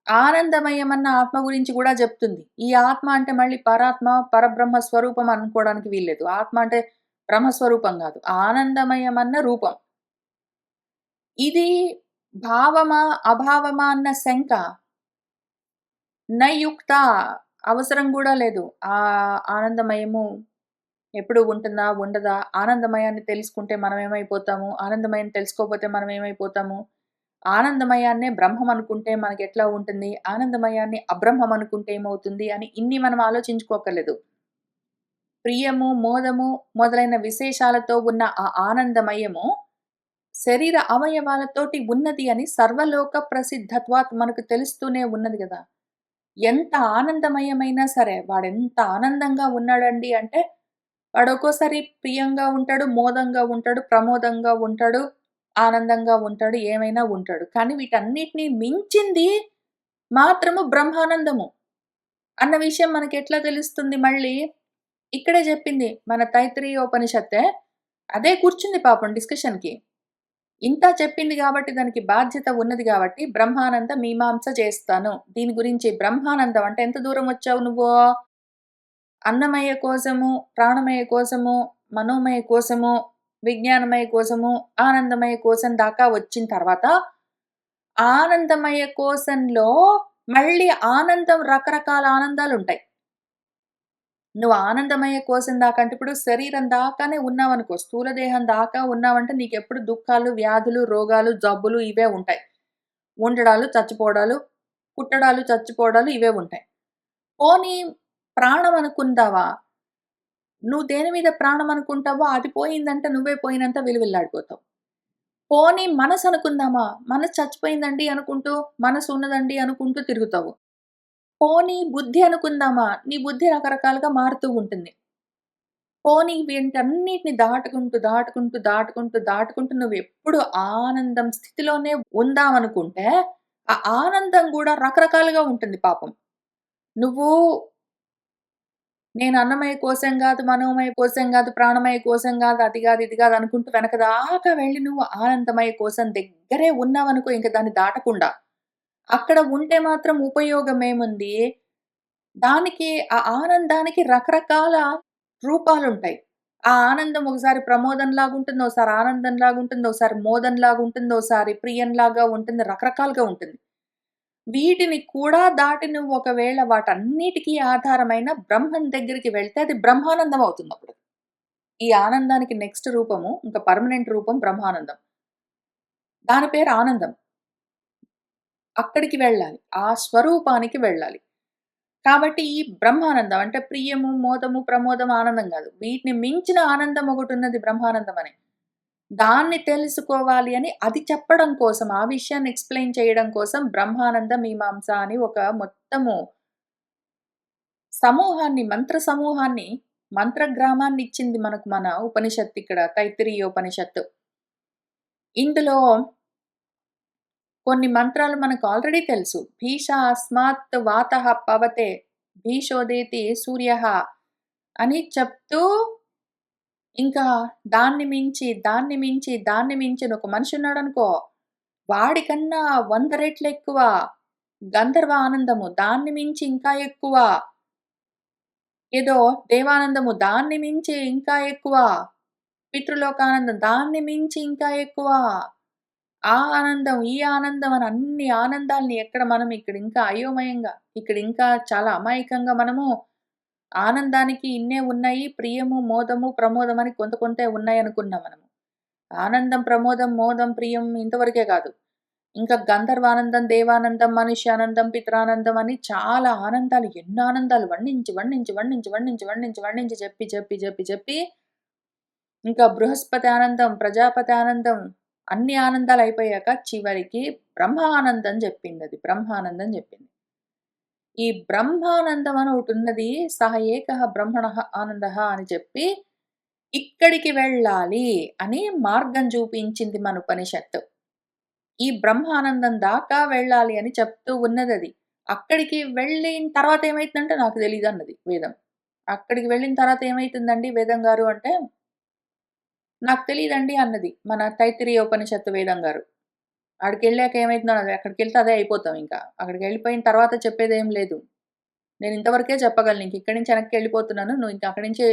Speaker 1: ఆనందమయమన్న ఆత్మ గురించి కూడా చెప్తుంది. ఈ ఆత్మ అంటే మళ్ళీ పరాత్మ, పరబ్రహ్మ స్వరూపం అనుకోవడానికి వీల్లేదు. ఆత్మ అంటే బ్రహ్మస్వరూపం గాదు. ఆనందమయమన్న రూపం. ఇది భావమా, అభావమా అన్న శంక నయుక్త అవసరం గూడా లేదు. ఆనందమయము ఎప్పుడు ఉంటుందా? ఉండదా? ఆనందమయాన్ని తెలుసుకుంటే మనమేమైపోతాము? ఆనందమయాన్ని తెలుసుకోకపోతే మనమేమైపోతాము? ఆనందమయాన్నే బ్రహ్మం అనుకుంటే మనకెట్లా ఉంటుంది? ఆనందమయాన్ని అబ్రహ్మం అనుకుంటే ఏమవుతుంది? అని ఇన్ని మనం ఆలోచించుకోక్కర్లేదు. ప్రియము, మోదము మొదలైన విశేషాలతో ఉన్న ఆ ఆనందమయము శరీర అవయవాలతోటి ఉన్నది అని సర్వలోక ప్రసిద్ధత్వాత్ మనకు తెలుస్తూనే ఉన్నది గదా! ఎంత ఆనందమయమైనా సరే వాడెంత ఆనందంగా ఉన్నాడండి అంటే వాడు ఒక్కోసారి ప్రియంగా ఉంటాడు, మోదంగా ఉంటాడు, ప్రమోదంగా ఉంటాడు, ఆనందంగా ఉంటాడు, ఏమైనా ఉంటాడు. కానీ వీటన్నిటిని మించింది మాత్రము బ్రహ్మానందము అన్న విషయం మనకెట్లా తెలుస్తుంది మళ్ళీ? ఇక్కడే జెప్పింది మన తైత్తిరీయోపనిషత్తే. అదే కూర్చుంది పాపం డిస్కషన్‌కి. ఇంతా చెప్పింది గాబట్టి దానికి బాధ్యత ఉన్నది గాబట్టి బ్రహ్మానంద మీమాంస చేస్తాను. దీని గురించి బ్రహ్మానందం అంటే ఎంత దూరం వచ్చావు నువ్వు? అన్నమయ కోశము, ప్రాణమయ కోశము, మనోమయ కోశము, విజ్ఞానమయ కోశము, ఆనందమయ కోశం దాకా వచ్చిన తర్వాత, ఆనందమయ కోశంలో మళ్ళీ ఆనందం రకరకాల ఆనందాలుంటాయి. నువ్వు ఆనందమయ కోశం దాకా అంటే ఇప్పుడు శరీరం దాకానే ఉన్నావనుకో, స్థూల దేహం దాకా ఉన్నావంటే నీకెప్పుడు దుఃఖాలు, వ్యాధులు, రోగాలు, జబ్బులు ఇవే ఉంటాయి. ఉండడాలు, చచ్చిపోవడాలు, పుట్టడాలు, చచ్చిపోవడాలు ఇవే ఉంటాయి. పోనీ ప్రాణం అనుకుందావా? నువ్వు దేని మీద ప్రాణం అనుకుంటావో అది పోయిందంటే నువ్వే పోయినంత విలువిల్లాడిపోతావు. పోనీ మనసనుకుందామా? మనసు చచ్చిపోయిందండి అనుకుంటూ, మనసు ఉన్నదండి అనుకుంటూ తిరుగుతావు. పోనీ బుద్ధి అనుకుందామా? నీ బుద్ధి రకరకాలుగా మారుతూ ఉంటుంది. పోనీ వీటన్నిటిని దాటుకుంటూ, దాటుకుంటూ, దాటుకుంటూ, దాటుకుంటూ నువ్వెప్పుడు ఆనందం స్థితిలోనే ఉందామనుకుంటే, ఆ ఆనందం గూడా రకరకాలుగా ఉంటుంది పాపం. నువ్వు నేను అన్నమయ కోశం గాదు, మనోమయ కోశం గాదు, ప్రాణమయ కోశం గాదు, అది గాదు, ఇది గాదు అనుకుంటూ వెనక దాకా వెళ్లి నువ్వు ఆనందమయ కోశం దగ్గరే ఉన్నావనుకో ఇంక దాన్ని దాటకుండా. అక్కడ ఉంటే మాత్రం ఉపయోగమేముంది? దానికి ఆ ఆనందానికి రకరకాల రూపాలుంటాయి. ఆ ఆనందం ఒకసారి ప్రమోదంలాగుంటుంది, ఓసారి ఆనందంలాగుంటుంది, ఓసారి మోదంలాగుంటుంది, ఓసారి ప్రియంలాగా ఉంటుంది, రకరకాలుగా ఉంటుంది. వీటిని కూడా దాటి నువ్వు ఒకవేళ వాటన్నిటికి ఆధారమైన బ్రహ్మం దగ్గరికి వెళ్తే అది బ్రహ్మానందం అవుతుందప్పుడు. ఈ ఆనందానికి నెక్స్ట్ రూపము ఇంకా పర్మనెంట్ రూపం బ్రహ్మానందం. దాని పేరు ఆనందం. అక్కడికి వెళ్ళాలి. ఆ స్వరూపానికి వెళ్ళాలి. కాబట్టి ఈ బ్రహ్మానందం అంటే ప్రియము, మోదము, ప్రమోదం, ఆనందం గాదు. వీటిని మించిన ఆనందం ఒకటున్నది బ్రహ్మానందం అని. దాన్ని తెలుసుకోవాలి అని అది చెప్పడం కోసం, ఆ విషయాన్ని ఎక్స్‌ప్లెయిన్ చేయడం కోసం బ్రహ్మానంద మీమాంస అని ఒక మొత్తము సమూహాన్ని, మంత్ర సమూహాన్ని, మంత్రగ్రామాన్నిచ్చింది మనకు మన ఉపనిషత్తు ఇక్కడ తైత్తిరీయోపనిషత్తు. ఇందులో కొన్ని మంత్రాలు మనకు ఆల్రెడీ తెలుసు. భీష అస్మాత్ వాతః పవతే భీషోదేతి సూర్యః అని చెప్తూ ఇంకా దాన్ని మించి, దాన్ని మించి, దాన్ని మించిన ఒక మనిషి ఉన్నాడనుకో, వాడికన్నా 100 రెట్లెక్కువ గంధర్వ ఆనందము. దాన్ని మించి ఇంకా ఎక్కువ ఏదో దేవానందము. దాన్ని మించి ఇంకా ఎక్కువ పితృలోకానందం. దాన్ని మించి ఇంకా ఎక్కువ ఆ ఆనందం, ఈ ఆనందం అని అన్ని ఆనందాల్ని ఎక్కడ మనం ఇక్కడ ఇంకా అయోమయంగా, ఇక్కడ ఇంకా చాలా అమాయకంగా మనము ఆనందానికి ఇన్నే ఉన్నాయి. ప్రియము, మోదము, ప్రమోదం అని కొంత కొంతే ఉన్నాయనుకున్నాం మనము. ఆనందం, ప్రమోదం, మోదం, ప్రియం ఇంతవరకే కాదు. ఇంకా గంధర్వానందం, దేవానందం, మనుష్యానందం, పితరానందం అని చాలా ఆనందాలు, ఎన్నో ఆనందాలు వర్ణించి చెప్పి ఇంకా బృహస్పతి ఆనందం, ప్రజాపతి ఆనందం, అన్ని ఆనందాలు అయిపోయాక చివరికి బ్రహ్మానందం చెప్పిందది. బ్రహ్మానందం చెప్పింది. ఈ బ్రహ్మానందం అని ఒకటున్నది. సహ ఏకః బ్రహ్మణః ఆనందః అని చెప్పి ఇక్కడికి వెళ్ళాలి అని మార్గం చూపించింది మన ఉపనిషత్తు. ఈ బ్రహ్మానందం దాకా వెళ్ళాలి అని చెప్తూ ఉన్నదది. అక్కడికి వెళ్ళిన తర్వాత ఏమైతుందంటే నాకు తెలీదన్నది వేదం. అక్కడికి వెళ్ళిన తర్వాత ఏమైతుందండి వేదం గారు అంటే, నాకు తెలీదండి అన్నది మన తైత్తిరీయ ఉపనిషత్తు వేదం గారు. ఆడికెళ్ళాక ఏమైతుందో అక్కడికెళ్తే అదే అయిపోతాం ఇంకా. అక్కడికెళ్ళిపోయిన తర్వాత చెప్పేదేం లేదు. నేను ఇంతవరకే చెప్పగలను. ఇంక ఇక్కడి నుంచి వెనక్కెళ్ళిపోతున్నాను. నువ్వు ఇంక అక్కడి నుంచి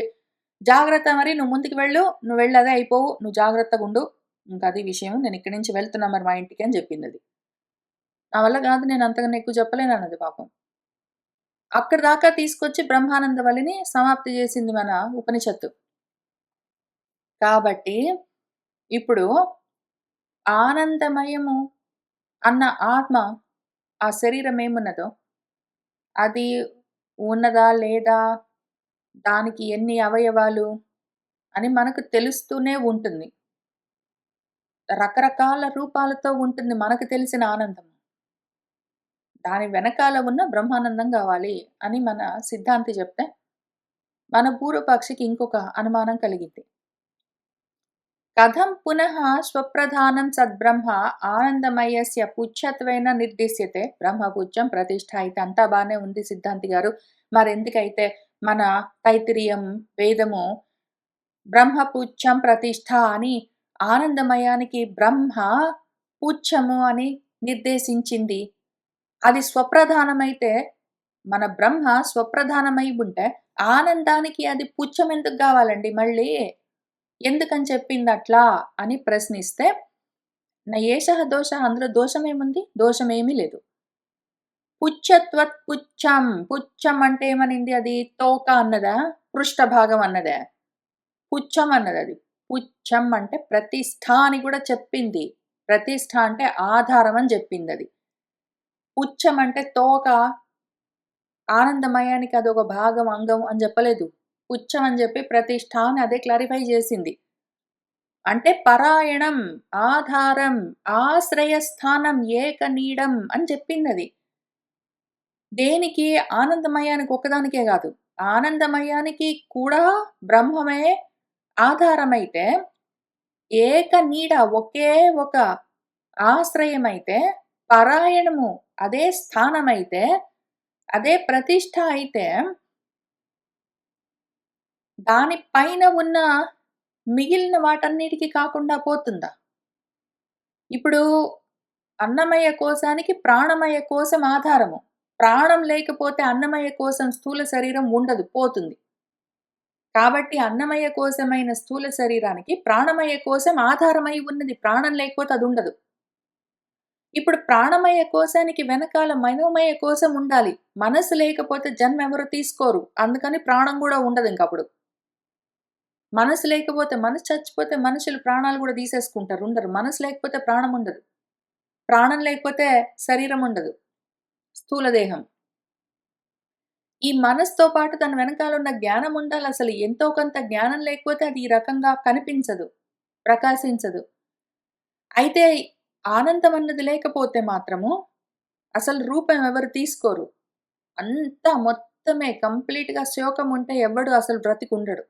Speaker 1: జాగ్రత్త మరి నువ్వు ముందుకు వెళ్ళు. నువ్వు వెళ్ళి అదే అయిపోవు. నువ్వు జాగ్రత్తగుండు. ఇంక అది విషయం. నేను ఇక్కడి నుంచి వెళ్తున్నా మరి మా ఇంటికి అని చెప్పిందది. నా వల్ల కాదు. నేను అంతకన్నా ఎక్కువ చెప్పలేనన్నది పాపం. అక్కడి దాకా తీసుకొచ్చి బ్రహ్మానంద వల్లిని సమాప్తి చేసింది మన ఉపనిషత్తు. కాబట్టి ఇప్పుడు ఆనందమయము అన్న ఆత్మ ఆ శరీరం ఏమున్నదో అది ఉన్నదా? లేదా? దానికి ఎన్ని అవయవాలు? అని మనకు తెలుస్తూనే ఉంటుంది. రకరకాల రూపాలతో ఉంటుంది మనకు తెలిసిన ఆనందం. దాని వెనకాల ఉన్న బ్రహ్మానందం గావాలి అని మన సిద్ధాంతి చెప్తే, మన పూర్వపక్షికి ఇంకొక అనుమానం కలిగిద్ది. కథం పునః స్వప్రధానం సద్బ్రహ్మ ఆనందమయస్య పుచ్చత్వేన నిర్దిశ్యతే బ్రహ్మపుచ్చం ప్రతిష్ఠ అయితే అంతా బానే ఉంది సిద్ధాంతి గారు. మరెందుకైతే మన తైత్తిరీయం వేదము బ్రహ్మపుచ్చం ప్రతిష్ఠ అని ఆనందమయానికి బ్రహ్మ పుచ్చము అని నిర్దేశించింది. అది స్వప్రధానమైతే మన బ్రహ్మ స్వప్రధానమై ఉంటే ఆనందానికి అది పుచ్చం ఎందుకు గావాలండి మళ్ళీ? ఎందుకని చెప్పిందట్లా అని ప్రశ్నిస్తే, నయేషః దోషః అందులో దోషమేముంది? దోషమేమీ లేదు. పుచ్చత్వత్ పుచ్చం. పుచ్చం అంటే ఏమనింది అది? తోక అన్నదా? పృష్ఠభాగం అన్నదా? పుచ్చం అన్నదది. పుచ్చం అంటే ప్రతిష్ఠ అని కూడా చెప్పింది. ప్రతిష్ఠ అంటే ఆధారం అని చెప్పిందది. పుచ్చం అంటే తోక, ఆనందమయానికి అదొక భాగం, అంగం అని చెప్పలేదు. పుచ్చం అని చెప్పి ప్రతిష్ఠ అని అదే క్లారిఫై చేసింది. అంటే పరాయణం, ఆధారం, ఆశ్రయస్థానం, ఏకనీడం అని చెప్పిందది. దేనికి? ఆనందమయానికి ఒక్కదానికే గాదు. ఆనందమయానికి కూడా బ్రహ్మమే ఆధారమైతే, ఏకనీడ ఒకే ఒక ఆశ్రయమైతే, పరాయణము అదే స్థానమైతే, అదే ప్రతిష్ఠ అయితే, దాని పైన ఉన్న మిగిలిన వాటన్నిటికి కాకుండా పోతుందా? ఇప్పుడు అన్నమయ కోశానికి ప్రాణమయ కోశం ఆధారము. ప్రాణం లేకపోతే అన్నమయ కోశం స్థూల శరీరం ఉండదు, పోతుంది. కాబట్టి అన్నమయ కోశమైన స్థూల శరీరానికి ప్రాణమయ కోశం ఆధారమై ఉన్నది. ప్రాణం లేకపోతే అదుండదు. ఇప్పుడు ప్రాణమయ కోశానికి వెనకాల మనోమయ కోశం ఉండాలి. మనసు లేకపోతే జన్మ ఎవరు తీసుకోరు. అందుకని ప్రాణం గూడా ఉండదింకప్పుడు. మనసు లేకపోతే మనసు చచ్చిపోతే మనుషులు ప్రాణాలు గూడా తీసేసుకుంటారు. ఉండరు. మనసు లేకపోతే ప్రాణం ఉండదు. ప్రాణం లేకపోతే శరీరం ఉండదు. స్థూల దేహం. ఈ మనసుతో పాటు దాని వెనకాలున్న జ్ఞానం ఉండాలసలు. ఎంతో కొంత జ్ఞానం లేకపోతే అది ఈ రకంగా కనిపించదు. ప్రకాశించదు. అయితే ఆనందం అన్నది లేకపోతే మాత్రము అసలు రూపం ఎవరు తీసుకోరు. అంతా మొత్తమే కంప్లీట్‌గా శోకం ఉంటే ఎవ్వడు అసలు బ్రతికుండడు.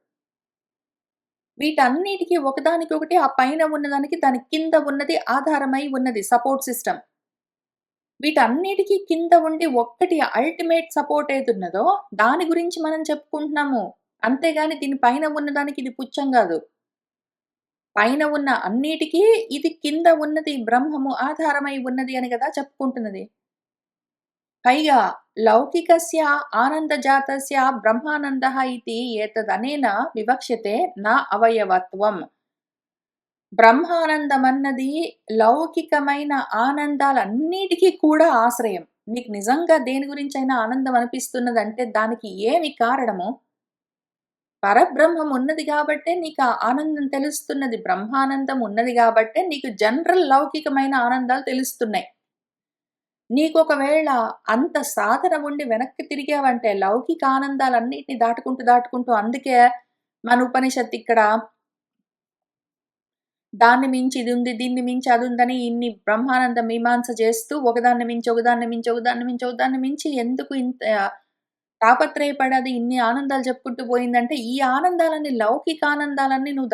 Speaker 1: వీటన్నిటికి ఒకదానికొకటి ఆ పైన ఉన్నదానికి దాని కింద ఉన్నది ఆధారమై ఉన్నది సపోర్ట్ సిస్టమ్. వీటన్నిటికి కింద ఉండి ఒక్కటి అల్టిమేట్ సపోర్ట్ ఏదున్నదో దాని గురించి మనం చెప్పుకుంటున్నాము. అంతేగాని దీని పైన ఉన్నదానికి ఇది పుచ్చం గాదు. పైన ఉన్న అన్నిటికి ఇది కింద ఉన్నది బ్రహ్మము ఆధారమై ఉన్నది అని గదా చెప్పుకుంటున్నది. పైగా లౌకికస్య ఆనందజాతస్య బ్రహ్మానందః ఇతి ఏతదనేన వివక్ష్యతే న అవయవత్వం. బ్రహ్మానందమన్నది లౌకికమైన ఆనందాలన్నిటికీ కూడా ఆశ్రయం. నీకు నిజంగా దేని గురించైనా ఆనందం అనిపిస్తున్నదంటే దానికి ఏమి కారణము? పరబ్రహ్మం ఉన్నది గాబట్టే నీకు ఆ ఆనందం తెలుస్తున్నది. బ్రహ్మానందం ఉన్నది గాబట్టే నీకు జనరల్ లౌకికమైన ఆనందాలు తెలుస్తున్నాయి. నీకొకవేళ అంత సాధన ఉండి వెనక్కి తిరిగావంటే లౌకిక ఆనందాలన్నిటిని దాటుకుంటూ అందుకే మన ఉపనిషత్తు ఇక్కడ దాన్ని మించి ఇదుంది, దీన్ని మించి అదుందని ఇన్ని బ్రహ్మానంద మీమాంస చేస్తూ ఒకదాన్ని మించి, ఒకదాన్ని మించి, ఒకదాన్ని మించి, ఒకదాన్ని మించి ఎందుకు ఇంత తాపత్రయపడి అది ఇన్ని ఆనందాలు చెప్పుకుంటూ పోయిందంటే, ఈ ఆనందాలన్నీ లౌకిక ఆనందాలన్నీ నువ్వు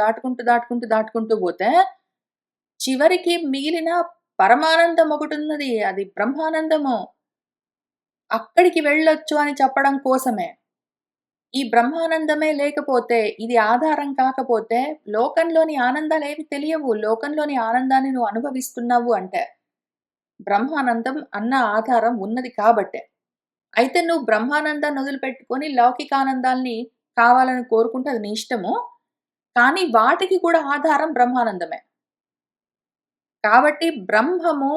Speaker 1: దాటుకుంటూ పోతే, చివరికి మిగిలిన పరమానందం ఒకటున్నది. అది బ్రహ్మానందము. అక్కడికి వెళ్ళొచ్చు అని చెప్పడం కోసమే. ఈ బ్రహ్మానందమే లేకపోతే, ఇది ఆధారం కాకపోతే, లోకంలోని ఆనందాలేవి తెలియవు. లోకంలోని ఆనందాన్ని నువ్వు అనుభవిస్తున్నావు అంటే, బ్రహ్మానందం అన్న ఆధారం ఉన్నది కాబట్టే. అయితే నువ్వు బ్రహ్మానందాన్ని వదిలిపెట్టుకొని లౌకికానందాల్ని కావాలని కోరుకుంటే అది నీ ఇష్టము. కానీ వాటికి కూడా ఆధారం బ్రహ్మానందమే. కాబట్టి బ్రహ్మము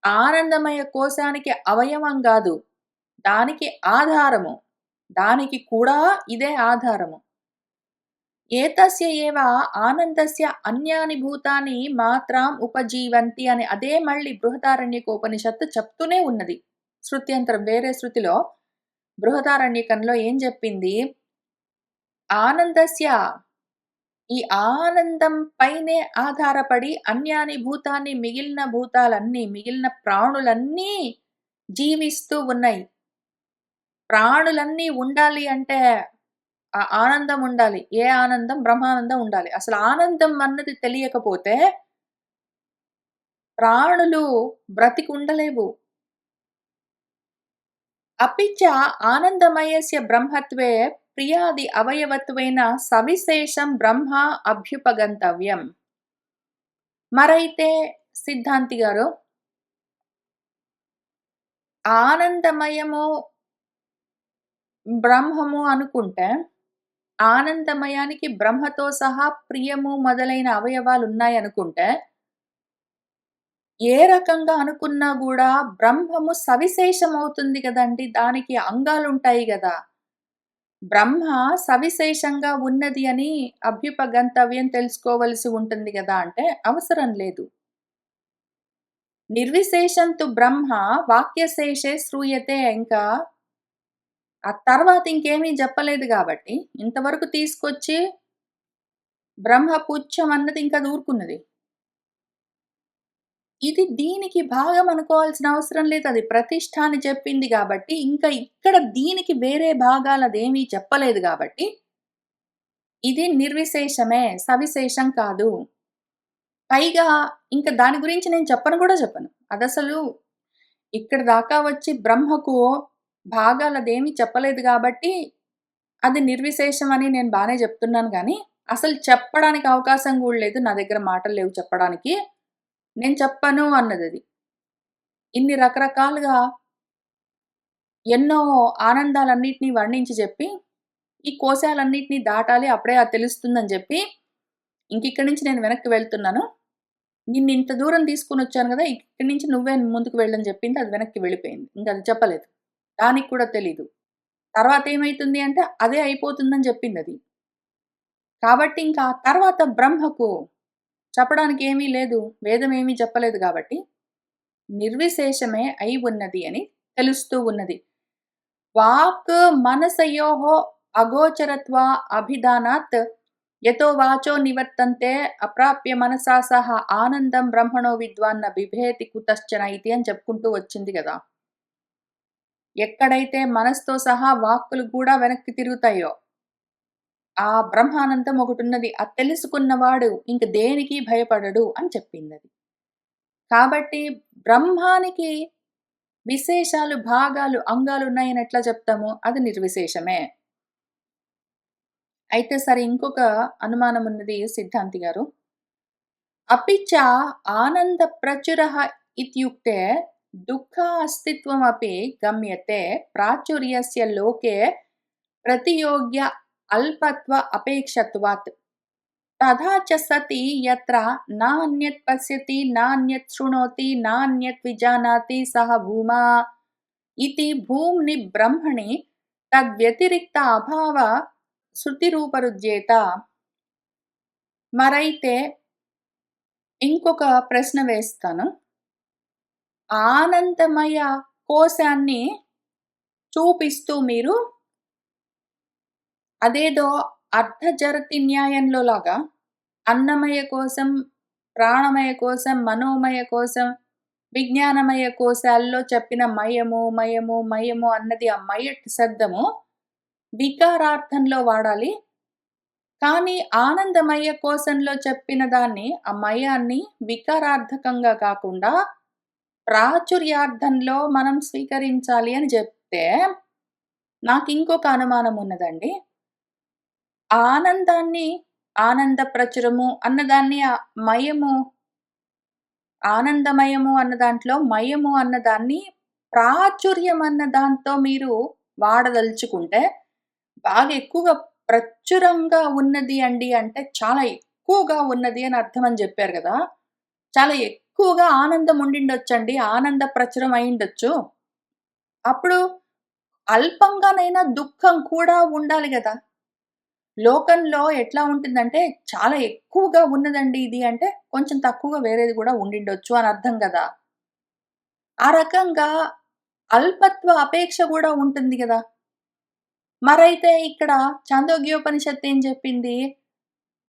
Speaker 1: ఆనందమయ కోశానికి అవయవం గాదు. దానికి ఆధారము. దానికి కూడా ఇదే ఆధారము. ఏతస్య ఏవ ఆనందస్య అన్యాని భూతాని మాత్రాం ఉపజీవంతి అని అదే మళ్ళీ బృహదారణ్యకోపనిషత్తు చెప్తూనే ఉన్నది. శృత్యంతరం వేరే శృతిలో బృహదారణ్యకంలో ఏం చెప్పింది? ఆనందస్య ఈ ఆనందం పైనే ఆధారపడి అన్యాని భూతాన్ని మిగిలిన ప్రాణులన్నీ జీవిస్తూ ఉన్నాయి. ప్రాణులన్నీ ఉండాలి అంటే ఆ ఆనందం ఉండాలి. ఏ ఆనందం? బ్రహ్మానందం ఉండాలి. అసలు ఆనందం అన్నది తెలియకపోతే ప్రాణులు బ్రతికుండలేవు. अपि च आनन्दमयस्य ब्रह्मत्वे प्रियादि అవయవత్వేన సవిశేషం బ్రహ్మ అభ్యుపగంతవ్యం. మరైతే సిద్ధాంతి గారు ఆనందమయము బ్రహ్మము అనుకుంటే, ఆనందమయానికి బ్రహ్మతో సహా ప్రియము మొదలైన అవయవాలున్నాయనుకుంటే, ఏ రకంగా అనుకున్నా గూడా బ్రహ్మము సవిశేషమవుతుంది గదండీ! దానికి అంగాలుంటాయి గదా! బ్రహ్మ సవిశేషంగా ఉన్నది అని అభ్యుపగంతవ్యం తెలుసుకోవలసి ఉంటుంది గదా! అంటే అవసరం లేదు. నిర్విశేషం తు బ్రహ్మ వాక్యశేషే శ్రూయతే ఇంకా ఆ తర్వాత ఇంకేమీ జెప్పలేదు గాబట్టి, ఇంతవరకు తీసుకొచ్చి బ్రహ్మ పుచ్చం అన్నది ఇంకా అది ఊరుకున్నది. ఇది దీనికి భాగం అనుకోవాల్సిన అవసరం లేదు. అది ప్రతిష్ఠ అని చెప్పింది గాబట్టి, ఇంకా ఇక్కడ దీనికి వేరే భాగాలదేమీ చెప్పలేదు గాబట్టి, ఇది నిర్విశేషమే. సవిశేషం కాదు. పైగా ఇంక దాని గురించి నేను చెప్పను గూడా చెప్పను. అదసలు ఇక్కడి దాకా వచ్చి బ్రహ్మకు భాగాలదేమీ చెప్పలేదు గాబట్టి, అది నిర్విశేషం అని నేను బానే జెప్తున్నాను గానీ, అసలు చెప్పడానికి అవకాశం గూడా లేదు. నా దగ్గర మాటలు లేవు చెప్పడానికి. నేను చెప్పను అన్నదది. ఇన్ని రకరకాలుగా ఎన్నో ఆనందాలన్నిటిని వర్ణించి జెప్పి, ఈ కోశాలన్నిటిని దాటాలి అప్పుడే అది తెలుస్తుందని జెప్పి, ఇంకిక్కడి నుంచి నేను వెనక్కి వెళ్తున్నాను. నిన్నింత దూరం తీసుకొనొచ్చాను గదా! ఇక్కడి నుంచి నువ్వే ముందుకు వెళ్ళని జెప్పింది. అది వెనక్కి వెళ్ళిపోయింది. ఇంకది చెప్పలేదు. దానికి కూడా తెలీదు. తర్వాతేమైతుంది అంటే, అదే అయిపోతుందని జెప్పిందది. కాబట్టి ఇంకా ఆ తర్వాత బ్రహ్మకు చెప్పడానికి ఏమీ లేదు. వేదం ఏమీ చెప్పలేదు గాబట్టి, నిర్విశేషమే అయి ఉన్నది అని తెలుస్తూ ఉన్నది. వాక్ మనసయోః అగోచరత్వ అభిధానాత్ యతో వాచో నివర్తంతే అప్రాప్య మనసా సహ ఆనందం బ్రహ్మణో విద్వాన్న బిభేతి కుతశ్చన ఇతి అని చెప్పుకుంటూ వచ్చింది గదా! ఎక్కడైతే మనసుతో సహా వాక్కులు కూడా వెనక్కి తిరుగుతాయో, ఆ బ్రహ్మానందం ఒకటున్నది. అది తెలుసుకున్నవాడు ఇంక దేనికి భయపడడు అని చెప్పిందది. కాబట్టి బ్రహ్మానికి విశేషాలు, భాగాలు, అంగాలున్నాయని ఎట్లా చెప్తాము? అది నిర్విశేషమే. అయితే సరే ఇంకొక అనుమానమున్నది సిద్ధాంతి గారు. अपि च आनन्दप्रचुरः इत्युक्ते दुःखास्तित्वमपि गम्यते प्राचुर्यस्य लोके प्रतियोग्य अल्पत्व अपेक्षत्वात्. తథా చ సతి యత్ర నాన్యత్ పశ్యతి, నాన్యత్ శృణోతి, నాన్యత్ విజానాతి సహ భూమా ఇతి భూమ్ని బ్రహ్మణి తద్వ్యతిరిక్త అభావ శృతిరూపరుజ్యేత. మరైతే ఇంకొక ప్రశ్న వేస్తాను. ఆనందమయ కోశాన్ని చూపిస్తూ మీరు అదేదో అర్ధజరతి న్యాయంలో లాగా అన్నమయ కోసం, ప్రాణమయ కోసం, మనోమయ కోసం, విజ్ఞానమయ కోశాల్లో చెప్పిన మయము, మయము, మయము అన్నది ఆ మయట్ శబ్దము వికారార్థంలో వాడాలి. కానీ ఆనందమయ కోశంలో చెప్పిన దాన్ని, ఆ మయాన్ని వికారార్థకంగా కాకుండా ప్రాచుర్యార్థంలో మనం స్వీకరించాలి అని చెప్తే నాకింకొక అనుమానం ఉన్నదండి. ఆనందాన్ని, ఆనంద ప్రచురము అన్నదాన్ని మయము, ఆనందమయము అన్న దాంట్లో మయము అన్నదాన్ని ప్రాచుర్యం అన్న దాంతో మీరు వాడదలుచుకుంటే బాగా ఎక్కువగా ప్రచురంగా ఉన్నది అండి అంటే చాలా ఎక్కువగా ఉన్నది అని అర్థం అని చెప్పారు గదా! చాలా ఎక్కువగా ఆనందం ఉండిండొచ్చండి. ఆనంద ప్రచురం అయ్యుండొచ్చు. అప్పుడు అల్పంగానైనా దుఃఖం కూడా ఉండాలి గదా! లోకంలో ఎట్లా ఉంటుందంటే, చాలా ఎక్కువగా ఉన్నదండి ఇది అంటే, కొంచెం తక్కువగా వేరేది గూడా ఉండిండొచ్చు అని అర్థం గదా! ఆ రకంగా అల్పత్వ అపేక్ష గూడా ఉంటుంది గదా! మరైతే ఇక్కడ చాందోగ్యోపనిషత్తు ఏం జెప్పింది?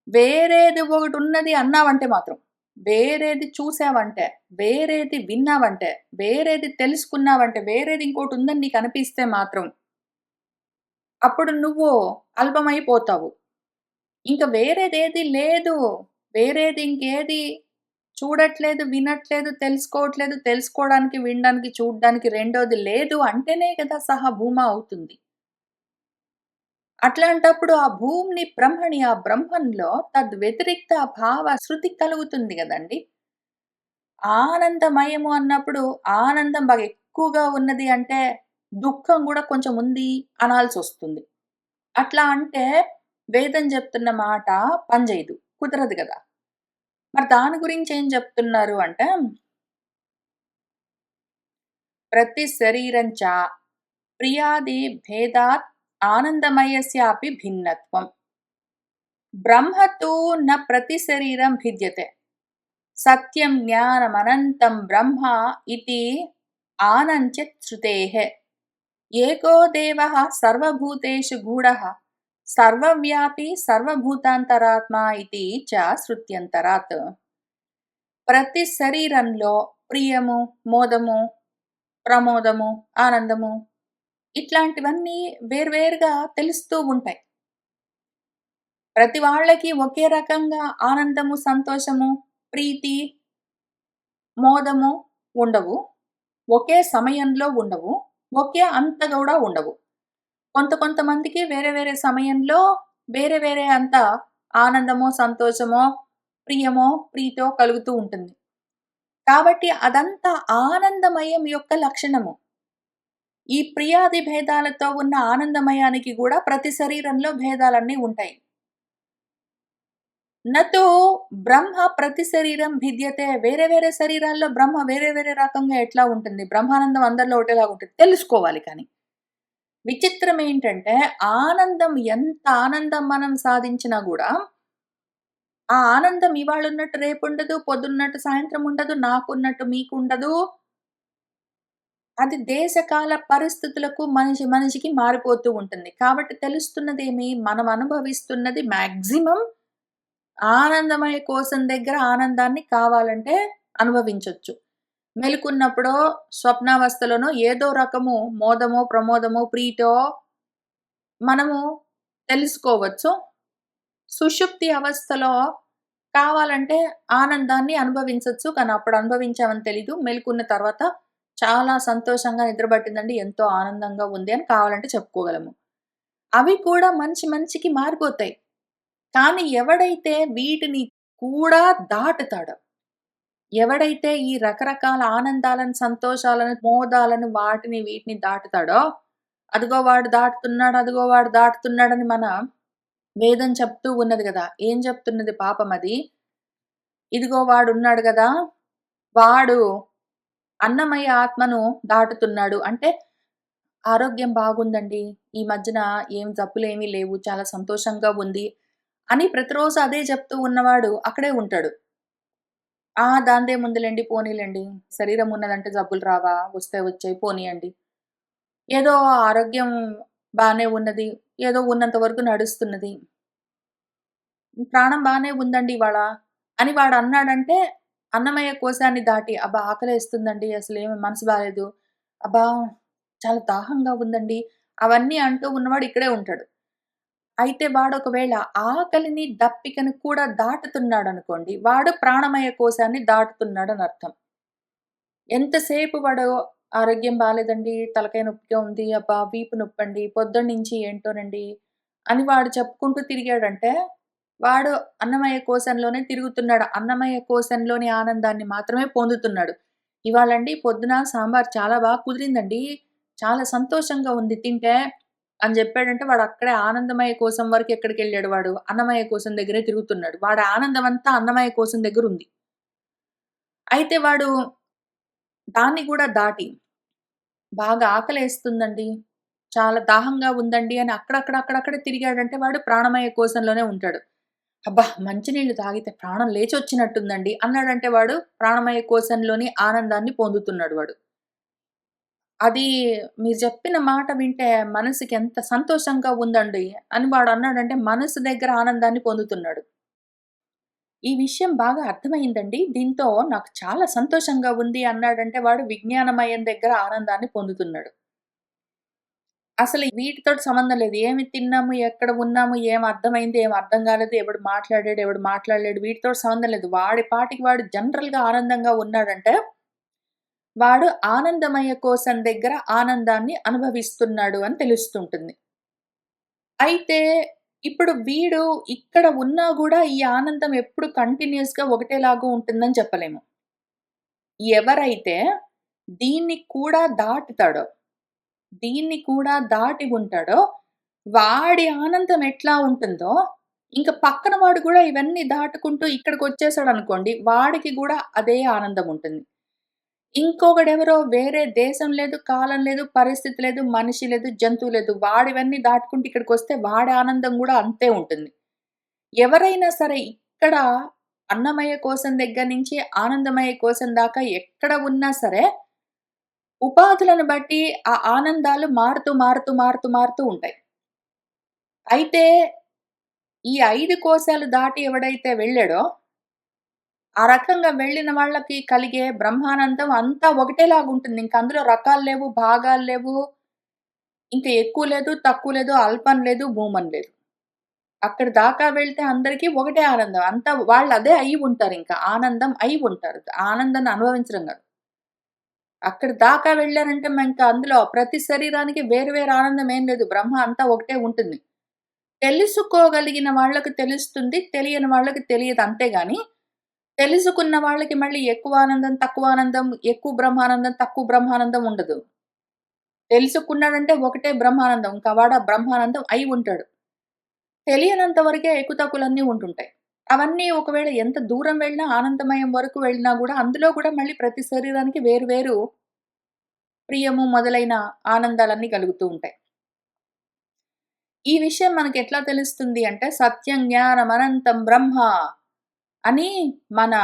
Speaker 1: వేరేది ఒకటున్నది అన్నావంటే మాత్రం, వేరేది చూసావంటే, వేరేది విన్నావంటే, వేరేది తెలుసుకున్నావంటే, వేరేది ఇంకోటుందని నీకనిపిస్తే మాత్రం, అప్పుడు నువ్వు అల్పమైపోతావు. ఇంక వేరేదేది లేదు. వేరేది ఇంకేది చూడట్లేదు, వినట్లేదు, తెలుసుకోవట్లేదు, తెలుసుకోవడానికి, వినడానికి, చూడ్డానికి రెండోది లేదు అంటేనే కదా సహ భూమా అవుతుంది. అట్లాంటప్పుడు ఆ భూమిని బ్రహ్మని, ఆ బ్రహ్మంలో తద్వ్యతిరిక్త భావ శృతి కలుగుతుంది గదండీ! ఆనందమయము అన్నప్పుడు ఆనందం బాగా ఎక్కువగా ఉన్నది అంటే, దుఃఖం గూడా కొంచెం ఉంది అనాల్సొస్తుంది. అట్లా అంటే వేదం జెప్తున్న మాట పనిజేయదు. కుదరదు గదా! మరి దాని గురించి ఏం జెప్తున్నారు అంటే, ప్రతి శరీరంచ ప్రియాది భేదాత్ ఆనందమయస్యాపి భిన్నత్వం. బ్రహ్మ తు న ప్రతి శరీరం భిద్యతే. సత్యం జ్ఞానమనంతం బ్రహ్మ ఇతి ఆనంచ్యత్ శ్రుతేః. ఏకో దేవః సర్వభూతేషు గూఢః సర్వవ్యాపీ సర్వభూతాంతరాత్మా ఇతి చ శృత్యంతరాత్. ప్రతి శరీరంలో ప్రియము, మోదము, ప్రమోదము, ఆనందము ఇట్లాంటివన్నీ వేర్వేరుగా తెలుస్తూ ఉంటాయి. ప్రతి వాళ్ళకి ఒకే రకంగా ఆనందము, సంతోషము, ప్రీతి, మోదము ఉండవు. ఒకే సమయంలో ఉండవు. ఒకే అంత గూడా ఉండవు. కొంతమందికి వేరే వేరే సమయంలో వేరే వేరే అంత ఆనందమో, సంతోషమో, ప్రియమో, ప్రీతో కలుగుతూ ఉంటుంది. కాబట్టి అదంతా ఆనందమయం యొక్క లక్షణము. ఈ ప్రియాది భేదాలతో ఉన్న ఆనందమయానికి గూడా ప్రతి శరీరంలో భేదాలన్నీ ఉంటాయి. నతో బ్రహ్మ ప్రతి శరీరం భిద్యతే. వేరే వేరే శరీరాల్లో బ్రహ్మ వేరే వేరే రకంగా ఎట్లా ఉంటుంది? బ్రహ్మానందం అందరిలో ఒకటేలాగా ఉంటుంది. తెలుసుకోవాలి కానీ. విచిత్రం ఏంటంటే ఆనందం ఎంత ఆనందం మనం సాధించినా గూడా, ఆ ఆనందం ఇవాళున్నట్టు రేపుండదు, పొద్దున్నట్టు సాయంత్రం ఉండదు, నాకున్నట్టు మీకుండదు. అది దేశకాల పరిస్థితులకు మనిషికి మారిపోతూ ఉంటుంది. కాబట్టి తెలుస్తున్నదేమి? మనం అనుభవిస్తున్నది మాక్సిమం ఆనందమయ కోశం దగ్గర ఆనందాన్ని కావాలంటే అనుభవించొచ్చు. మెలుకున్నప్పుడో, స్వప్నావస్థలోనో ఏదో రకము మోదమో, ప్రమోదమో, ప్రీతో మనము తెలుసుకోవచ్చు. సుషుప్తి అవస్థలో కావాలంటే ఆనందాన్ని అనుభవించొచ్చు. కానీ అప్పుడు అనుభవించామని తెలీదు. మేలుకున్న తర్వాత చాలా సంతోషంగా నిద్ర పట్టిందండి. ఎంతో ఆనందంగా ఉంది అని కావాలంటే చెప్పుకోగలము. అవి కూడా మనిషికి మారిపోతాయి. కానీ ఎవడైతే వీటిని కూడా దాటుతాడో, ఎవడైతే ఈ రకరకాల ఆనందాలను, సంతోషాలను, మోదాలను వాటిని వీటిని దాటుతాడో, అదిగో వాడు దాటుతున్నాడు, అదిగో వాడు దాటుతున్నాడని మన వేదం చెప్తూ ఉన్నది గదా! ఏం చెప్తున్నది పాపమది? ఇదిగో వాడున్నాడు గదా! వాడు అన్నమయ ఆత్మను దాటుతున్నాడు. అంటే ఆరోగ్యం బాగుందండి. ఈ మధ్యన ఏం జబ్బులేమీ లేవు. చాలా సంతోషంగా ఉంది. అని ప్రతిరోజు అదే చెప్తూ ఉన్నవాడు అక్కడే ఉంటాడు. దానిదేముందిలెండి పోనీలెండి. శరీరం ఉన్నదంటే జబ్బులు రావా? వస్తే వచ్చాయి పోనీయండి. ఏదో ఆరోగ్యం బానే ఉన్నది. ఏదో ఉన్నంత వరకు నడుస్తున్నది. ప్రాణం బానే ఉందండి ఇవాళ అని వాడన్నాడంటే అన్నమయ్య కోశాన్ని దాటి అబ్బా! ఆకలేస్తుందండి. అసలేమి మనసు బాలేదు. అబ్బా! చాలా దాహంగా ఉందండి. అవన్నీ అంటూ ఉన్నవాడు ఇక్కడే ఉంటాడు. అయితే వాడొకవేళ ఆకలిని, దప్పికని కూడా దాటుతున్నాడనుకోండి, వాడు ప్రాణమయ కోశాన్ని దాటుతున్నాడనర్థం. ఎంతసేపు వాడు ఆరోగ్యం బాలేదండి, తలకాయ నొప్పిగా ఉంది, అబ్బా! వీపు నొప్పండి, పొద్దున్నుంచి ఏంటోనండి అని వాడు చెప్పుకుంటూ తిరిగాడంటే, వాడు అన్నమయ కోశంలోనే తిరుగుతున్నాడు. అన్నమయ కోశంలోని ఆనందాన్ని మాత్రమే పొందుతున్నాడు. ఇవాళండి పొద్దున సాంబార్ చాలా కుదిరిందండి. చాలా సంతోషంగా ఉంది తింటే అని జెప్పాడంటే, వాడక్కడే ఆనందమయ కోశం వరకు ఎక్కడికెళ్ళాడు వాడు? అన్నమయ కోశం దగ్గరే తిరుగుతున్నాడు. వాడి ఆనందమంతా అన్నమయ కోశం దగ్గరుంది. అయితే వాడు దాన్ని గూడా దాటి బాగా ఆకలేస్తుందండి. చాలా దాహంగా ఉందండి అని అక్కడక్కడే తిరిగాడంటే వాడు ప్రాణమయ కోశంలోనే ఉంటాడు. అబ్బా! మంచినీళ్ళు తాగితే ప్రాణం లేచొచ్చినట్టుందండి అన్నాడంటే వాడు ప్రాణమయ కోశంలోని ఆనందాన్ని పొందుతున్నాడు వాడు. అది మీరు చెప్పిన మాట వింటే మనసుకి ఎంత సంతోషంగా ఉందండి అని వాడన్నాడంటే మనసు దగ్గర ఆనందాన్ని పొందుతున్నాడు. ఈ విషయం బాగా అర్థమయిందండి. దీంతో నాకు చాలా సంతోషంగా ఉంది అన్నాడంటే వాడు విజ్ఞానమయం దగ్గర ఆనందాన్ని పొందుతున్నాడు. అసలు వీటితోటి సంబంధం లేదు. ఏమి తిన్నాము, ఎక్కడ ఉన్నాము, ఏం అర్థమైంది, ఏం అర్థం కాలేదు, ఎవడు మాట్లాడాడు, ఎవడు మాట్లాడలేడు వీటితోటి సంబంధం లేదు. వాడి పాటికి వాడు జనరల్‌గా ఆనందంగా ఉన్నాడంటే, వాడు ఆనందమయ కోశం దగ్గర ఆనందాన్ని అనుభవిస్తున్నాడు అని తెలుస్తుంటుంది. అయితే ఇప్పుడు వీడు ఇక్కడ ఉన్నా గూడా ఈ ఆనందం ఎప్పుడు కంటిన్యూయస్‌గా ఒకటేలాగా ఉంటుందని చెప్పలేము. ఎవరైతే దీన్ని కూడా దాటుతాడో దీన్ని కూడా దాటి ఉంటాడో, వాడి ఆనందం ఎట్లా ఉంటుందో, ఇంక పక్కన వాడు గూడా ఇవన్నీ దాటుకుంటూ ఇక్కడికొచ్చేసాడనుకోండి, వాడికి గూడా అదే ఆనందం ఉంటుంది. ఇంకొకడెవరో వేరే దేశం లేదు, కాలం లేదు, పరిస్థితి లేదు, మనిషి లేదు, జంతువు లేదు. వాడివన్నీ దాటుకుంటూ ఇక్కడికొస్తే వాడి ఆనందం గూడా అంతే ఉంటుంది. ఎవరైనా సరే ఇక్కడ అన్నమయ్య కోశం దగ్గర నుంచి ఆనందమయ్య కోశం దాకా ఎక్కడ ఉన్నా సరే ఉపాధులను బట్టి ఆ ఆనందాలు మారుతూ ఉంటాయి. అయితే ఈ 5 కోశాలు దాటి ఎవడైతే వెళ్ళాడో, ఆ రకంగా వెళ్ళిన వాళ్ళకి కలిగే బ్రహ్మానందం అంతా ఒకటేలాగుంటుంది. ఇంక అందులో రకాలు లేవు, భాగాలు లేవు, ఇంక ఎక్కువ లేదు, తక్కువ లేదు, అల్పం లేదు, భూమం లేదు. అక్కడి దాకా వెళ్తే అందరికీ ఒకటే ఆనందం. అంతా వాళ్ళదే అయ్యి ఉంటారింక. ఆనందం అయి ఉంటారు. ఆనందాన్ని అనుభవించడం గాదు. అక్కడి దాకా వెళ్లారంటే ఇంక అందులో ప్రతి శరీరానికి వేరు వేరు ఆనందం ఏం లేదు. బ్రహ్మ అంతా ఒకటే ఉంటుంది. తెలుసుకోగలిగిన వాళ్ళకి తెలుస్తుంది. తెలియని వాళ్ళకి తెలియదు అంతే గాని, తెలుసుకున్న వాళ్ళకి మళ్ళీ ఎక్కువ ఆనందం, తక్కువ ఆనందం, ఎక్కువ బ్రహ్మానందం, తక్కువ బ్రహ్మానందం ఉండదు. తెలుసుకున్నాడంటే ఒకటే బ్రహ్మానందం. ఇంక వాడు ఆ బ్రహ్మానందం అయి ఉంటాడు. తెలియనంత వరకే హెక్కుతగ్గులన్నీ ఉంటుంటాయి. అవన్నీ ఒకవేళ ఎంత దూరం వెళ్ళినా ఆనందమయం వరకు వెళ్ళినా గూడా, అందులో గూడా మళ్ళీ ప్రతి శరీరానికి వేరు వేరు ప్రియము మొదలైన ఆనందాలన్నీ కలుగుతూ ఉంటాయి. ఈ విషయం మనకెట్లా తెలుస్తుంది అంటే, సత్యం జ్ఞానమనంతం బ్రహ్మ అని మన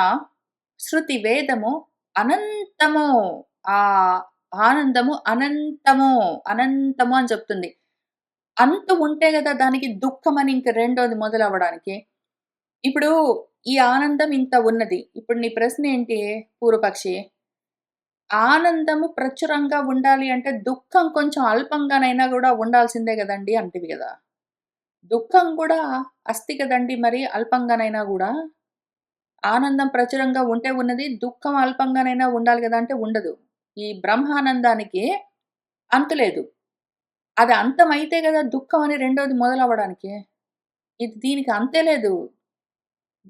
Speaker 1: శృతి వేదము అనంతము. ఆ ఆనందము అనంతము, అనంతము అని చెప్తుంది. అంతు ఉంటే గదా! దానికి దుఃఖమని ఇంక రెండోది మొదలవ్వడానికి. ఇప్పుడు ఈ ఆనందం ఇంత ఉన్నది. ఇప్పుడు నీ ప్రశ్నేంటి పూర్వపక్షి? ఆనందము ప్రచురంగా ఉండాలి అంటే దుఃఖం కొంచెం అల్పంగానైనా గూడా ఉండాల్సిందే గదండీ! అంటివి గదా! దుఃఖం గూడా అస్తి కదండీ మరి అల్పంగానైనా గూడా. ఆనందం ప్రచురంగా ఉంటే ఉన్నది, దుఃఖం అల్పంగానైనా ఉండాలి గదా! అంటే ఉండదు. ఈ బ్రహ్మానందానికి అంతు లేదు. అది అంతమైతే గదా! దుఃఖం అని రెండోది మొదలవ్వడానికి. దీనికి అంతే లేదు.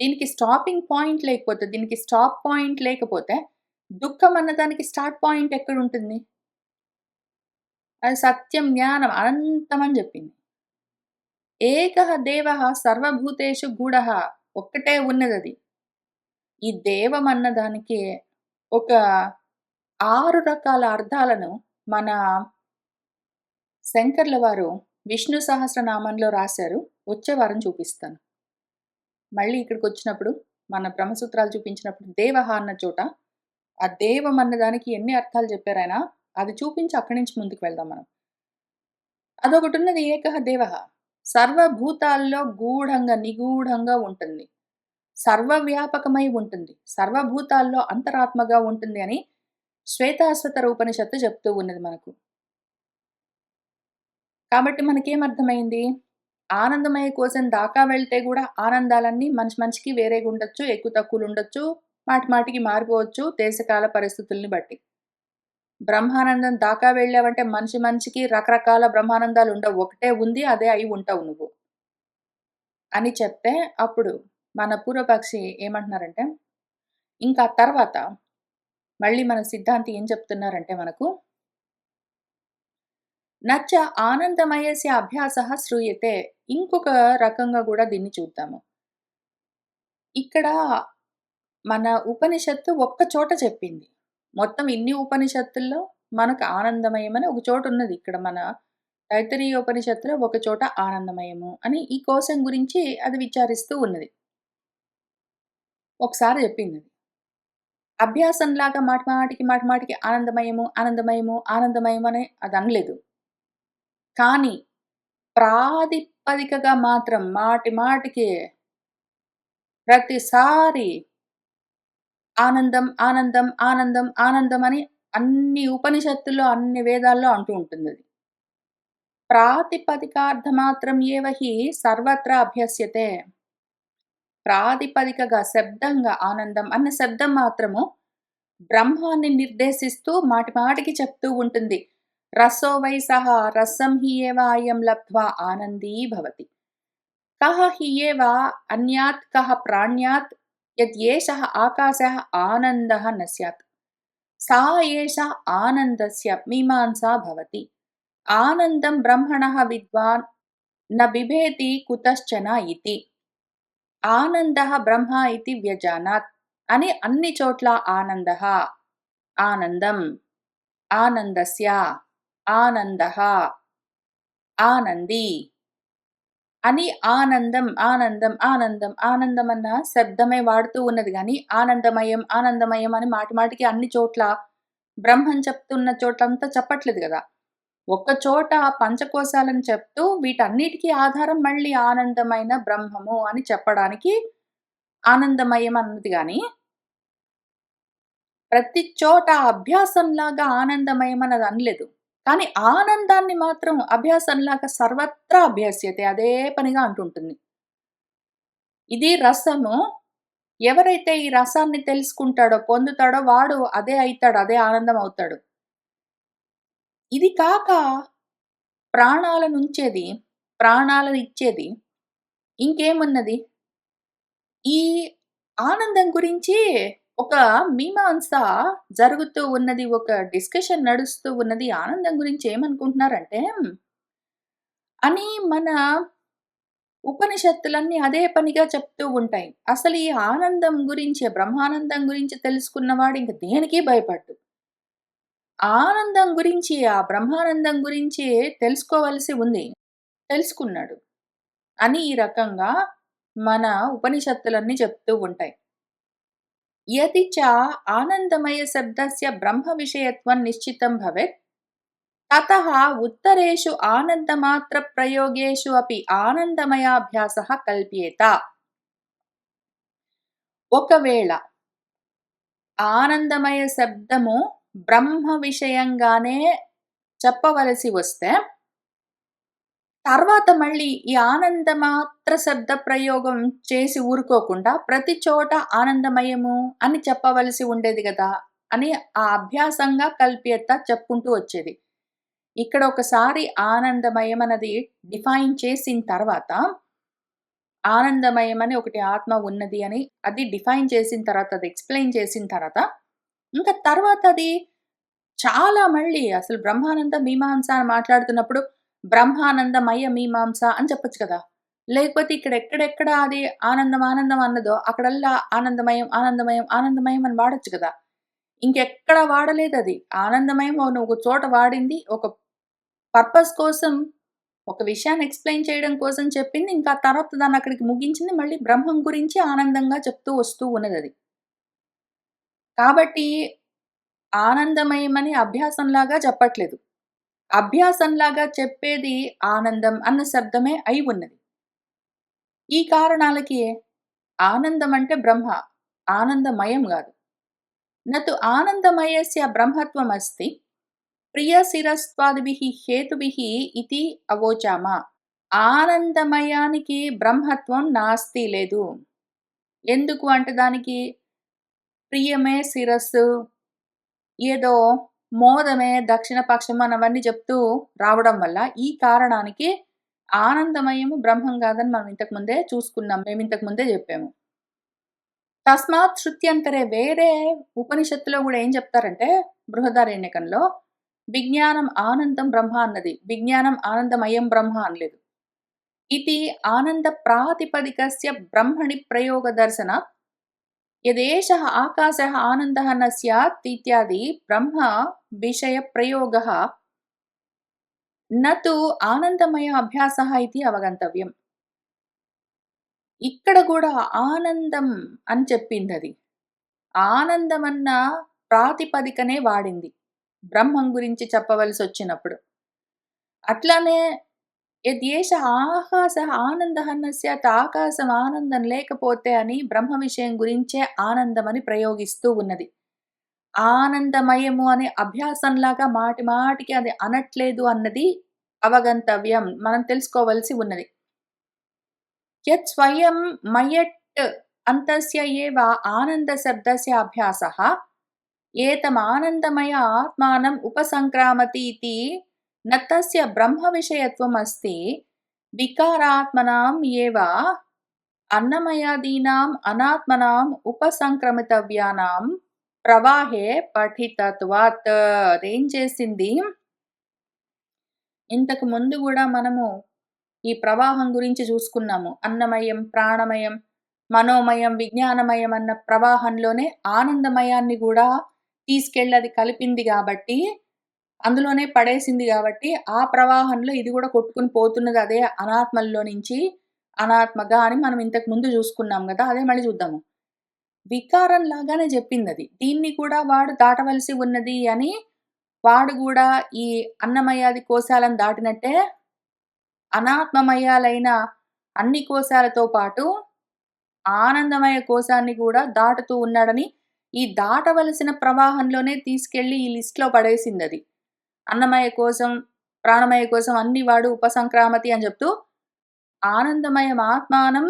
Speaker 1: దీనికి స్టాపింగ్ పాయింట్ లేకపోతే, దీనికి స్టాప్ పాయింట్ లేకపోతే, దుఃఖం అన్నదానికి స్టార్ట్ పాయింట్ ఎక్కడుంటుంది? అది సత్యం, జ్ఞానం అనంతం అని జెప్పింది. ఏకః దేవః సర్వభూతేషు గూఢః. ఒక్కటే ఉన్నదది. ఈ దేవం అన్న దానికి ఒక 6 రకాల అర్థాలను మన శంకర్ల వారు విష్ణు సహస్రనామంలో రాశారు. వచ్చే వారం చూపిస్తాను. మళ్ళీ ఇక్కడికొచ్చినప్పుడు మన బ్రహ్మసూత్రాలు చూపించినప్పుడు దేవః అన్న చోట ఆ దేవం అన్న దానికి ఎన్ని అర్థాలు చెప్పారాయన, అది చూపించి అక్కడి నుంచి ముందుకు వెళ్దాం మనం. అదొకటున్నది ఏకః దేవః. సర్వభూతాల్లో గూఢంగా, నిగూఢంగా ఉంటుంది. సర్వవ్యాపకమై ఉంటుంది. సర్వభూతాల్లో అంతరాత్మగా ఉంటుంది అని శ్వేతాశ్వతర ఉపనిషత్తు చెప్తూ ఉన్నది మనకు. కాబట్టి మనకేమర్థమైంది? ఆనందమయ కోశం దాకా వెళ్తే గూడా ఆనందాలన్నీ మనిషి మనిషికి వేరేగుండొచ్చు, ఎక్కువ తక్కువలుండొచ్చు, మాటి మాటికి మారిపోవచ్చు దేశకాల పరిస్థితుల్ని బట్టి. బ్రహ్మానందం దాకా వెళ్ళావంటే మనిషి మనిషికి రకరకాల బ్రహ్మానందాలుండవు. ఒకటే ఉంది, అదే అయి ఉంటావు నువ్వు. అని చెప్తే అప్పుడు మన పూర్వపక్షి ఏమంటున్నారంటే, ఇంకా తర్వాత మళ్ళీ మన సిద్ధాంతి ఏం చెప్తున్నారంటే మనకు, నచ్చ ఆనందమయస్య అభ్యాసః శ్రూయతే. ఇంకొక రకంగా గూడా దీన్ని చూద్దాము. ఇక్కడ మన ఉపనిషత్తు ఒక్క చోట చెప్పింది. మొత్తం ఇన్ని ఉపనిషత్తుల్లో మనకు ఆనందమయమని ఒక చోటున్నది. ఇక్కడ మన తైత్తరీయ ఉపనిషత్తులో ఒక చోట ఆనందమయము అని ఈ కోశం గురించి అది విచారిస్తూ ఉన్నది. ఒకసారి చెప్పిందది. అభ్యాసంలాగా మాటిమాటికి ఆనందమయము, ఆనందమయము, ఆనందమయము అని అదనలేదు. కానీ ప్రాతిపదికగా మాత్రం మాటిమాటికి ప్రతిసారి ఆనందం, ఆనందం, ఆనందం, ఆనందం అని అన్ని ఉపనిషత్తుల్లో, అన్ని వేదాల్లో అంటూ ఉంటుందది. ప్రాతిపదికార్థమాత్రం ఏవ హి సర్వత్రా అభ్యస్యతే. ప్రాతిపదికగా శబ్దంగా ఆనందం అన్న శబ్దం మాత్రము బ్రహ్మాన్ని నిర్దేశిస్తూ మాటిమాటికి చెప్తూ ఉంటుంది. రసో వై సహ రసం హి ఏవ అయం లబ్ధ్వా ఆనందీ భవతి. కః హి ఏవ అన్యాత్ కః ప్రాణ్యాత్ యద్యేషః ఆకాశః ఆనందః న స్యాత్. సా ఏషా ఆనందస్య మీమాంసా భవతి. ఆనందం బ్రహ్మణః విద్వాన్ న బిభేతి కుతశ్చన ఇతి. ఆనందః బ్రహ్మ ఇతి వ్యజానాత్ అని అన్ని చోట్ల ఆనందః, ఆనందం, ఆనందస్య, ఆనందః, ఆనంది అని ఆనందం, ఆనందం, ఆనందం, ఆనందం అన్న శబ్దమే వాడుతూ ఉన్నది గాని ఆనందమయం, ఆనందమయం అని మాటిమాటికి అన్ని చోట్ల బ్రహ్మం చెప్తున్న చోటంతా చెప్పట్లేదు గదా! ఒక్క చోట పంచకోశాలను చెప్తూ వీటన్నిటికి ఆధారం మళ్ళీ ఆనందమైన బ్రహ్మము అని చెప్పడానికి ఆనందమయం అన్నది గాని, ప్రతి చోట అభ్యాసంలాగా ఆనందమయం అన్నది అనలేదు. కానీ ఆనందాన్ని మాత్రం అభ్యాసంలాగా సర్వత్రా అభ్యస్యతే అదే పనిగా అంటుంటుంది. ఇది రసము. ఎవరైతే ఈ రసాన్ని తెలుసుకుంటాడో, పొందుతాడో వాడు అదే అయితాడు. అదే ఆనందం అవుతాడు. ఇది కాక ప్రాణాలనుంచేది, ప్రాణాలనిచ్చేది ఇంకేమున్నది? ఈ ఆనందం గురించి ఒక మీమాంస జరుగుతూ ఉన్నది. ఒక డిస్కషన్ నడుస్తూ ఉన్నది. ఆనందం గురించి ఏమనుకుంటున్నారంటే, అని మన ఉపనిషత్తులన్నీ అదే పనిగా చెప్తూ ఉంటాయి. అసలు ఈ ఆనందం గురించి, బ్రహ్మానందం గురించి తెలుసుకున్నవాడు ఇంక దేనికి భయపడ్డు. ఆనందం గురించి, ఆ బ్రహ్మానందం గురించి తెలుసుకోవలసి ఉంది. తెలుసుకున్నాడు. అని ఈ రకంగా మన ఉపనిషత్తులన్నీ చెప్తూ ఉంటాయి. యది చ ఆనందమయ శబ్దస్య బ్రహ్మ విషయత్వం నిశ్చితం భవేత్ తతః ఉత్తరేషు ఆనందమాత్ర ప్రయోగేషు అపి ఆనందమయాభ్యాసః కల్ప్యేత. ఒకవేళ ఆనందమయ శబ్దము బ్రహ్మ విషయంగానే చెప్పవలసి వస్తే, తర్వాత మళ్ళీ ఈ ఆనందమాత్ర శబ్ద ప్రయోగం చేసి ఊరుకోకుండా ప్రతి చోట ఆనందమయము అని చెప్పవలసి ఉండేది గదా! అని ఆ అభ్యాసంగా కల్ప్యత చెప్పుకుంటూ వచ్చేది. ఇక్కడ ఒకసారి ఆనందమయం అన్నది డిఫైన్ చేసిన తర్వాత, ఆనందమయం అని ఒకటి ఆత్మ ఉన్నది అని అది డిఫైన్ చేసిన తర్వాత, అది ఎక్స్‌ప్లెయిన్ చేసిన తర్వాత, ఇంకా తర్వాత అది చాలా మళ్ళీ అసలు బ్రహ్మానంద మీమాంస అని మాట్లాడుతున్నప్పుడు బ్రహ్మానందమయ మీమాంస అని చెప్పొచ్చు కదా! లేకపోతే ఇక్కడ ఎక్కడెక్కడ అది ఆనందం, ఆనందం అన్నదో అక్కడల్లా ఆనందమయం, ఆనందమయం, ఆనందమయం అని వాడొచ్చు కదా! ఇంకెక్కడ వాడలేదది. ఆనందమయం ఒక చోట వాడింది. ఒక పర్పస్ కోసం, ఒక విషయాన్ని ఎక్స్‌ప్లెయిన్ చేయడం కోసం చెప్పింది. ఇంకా తర్వాత దాన్నక్కడికి ముగించింది. మళ్ళీ బ్రహ్మం గురించి ఆనందంగా చెప్తూ వస్తూ ఉన్నదది. కాబట్టి ఆనందమయమని అభ్యాసంలాగా చెప్పట్లేదు. అభ్యాసంలాగా చెప్పేది ఆనందం అన్న శబ్దమే అయి ఉన్నది. ఈ కారణాలకి ఆనందం అంటే బ్రహ్మ. ఆనందమయం గాదు. నతు ఆనందమయస్య బ్రహ్మత్వమస్తి ప్రియశిరస్త్వాదిభిః హేతుభిః ఇతి అవోచామ. ఆనందమయానికి బ్రహ్మత్వం నాస్తి లేదు. ఎందుకు అంటే దానికి ప్రియమే శిరస్సు, ఏదో మోదమే దక్షిణ పక్షం అని అవన్నీ చెప్తూ రావడం వల్ల ఈ కారణానికి ఆనందమయము బ్రహ్మం కాదని మనం ఇంతకు ముందే చూసుకున్నాం. మేమింతకు ముందే చెప్పాము. తస్మాత్ శృత్యంతరే వేరే ఉపనిషత్తులో గూడా ఏం చెప్తారంటే బృహదారణ్యకంలో విజ్ఞానం ఆనందం బ్రహ్మ అన్నది. విజ్ఞానం ఆనందమయం బ్రహ్మ అనలేదు. ఇతి ఆనంద ప్రాతిపదికస్య బ్రహ్మణి ప్రయోగ దర్శన యదేషః ఆకాశः ఆనందः న స్యాత్ ఇత్యాది బ్రహ్మ విషయ ప్రయోగः న తు ఆనందమయ అభ్యాసः ఇతి అవగంతవ్యం. ఇక్కడ గూడా ఆనందం అని చెప్పిందది. ఆనందమన్న ప్రాతిపదికనే వాడింది. బ్రహ్మం గురించి చెప్పవలసొచ్చినప్పుడు. అట్లానే యద్యేష ఆకాశः ఆనందः న స్యాత్ ఆకాశం ఆనందం లేకపోతే అని బ్రహ్మ విషయం గురించే ఆనందమని ప్రయోగిస్తూ ఉన్నది. ఆనందమయము అనే అభ్యాసంలాగా మాటి మాటికి అది అనట్లేదు అన్నది అవగంతవ్యం. మనం తెలుసుకోవలసి ఉన్నది. యత్ స్వయం మయట్ అంతస్య ఏవ ఆనంద శబ్దస్య అభ్యాసః ఏతమానందమయ ఆత్మానం ఉపసంక్రామతి ఇతి న తస్య బ్రహ్మ విషయత్వం అస్తి వికారాత్మనాం ఏవ అన్నమయాదీనాం అనాత్మనాం ఉపసంక్రమితవ్యానాం ప్రవాహే పఠితత్వాత్. అదేం చేసింది, ఇంతకు ముందు గూడా మనము ఈ ప్రవాహం గురించి చూసుకున్నాము. అన్నమయం, ప్రాణమయం, మనోమయం, విజ్ఞానమయం అన్న ప్రవాహంలోనే ఆనందమయాన్ని గూడా తీసుకెళ్ళి అది కలిపింది గాబట్టి, అందులోనే పడేసింది గాబట్టి, ఆ ప్రవాహంలో ఇది గూడా కొట్టుకొని పోతున్నది అదే అనాత్మల్లో నుంచి అనాత్మగా అని మనం ఇంతకు ముందు జూసుకున్నాం గదా! అదే మళ్ళీ చూద్దాము. వికారం లాగానే జెప్పిందది. దీన్ని కూడా వాడు దాటవలసి ఉన్నది అని వాడు గూడా ఈ అన్నమయాది కోశాలను దాటినట్టే అనాత్మమయాలైన అన్ని కోశాలతో పాటు ఆనందమయ కోశాన్ని కూడా దాటుతూ ఉన్నాడని, ఈ దాటవలసిన ప్రవాహంలోనే తీసుకెళ్ళి ఈ లిస్ట్‌లో పడేసిందది. అన్నమయ కోశం, ప్రాణమయ కోశం అన్నీ వాడు ఉపసంక్రామతి అని చెప్తూ, ఆనందమయం ఆత్మానం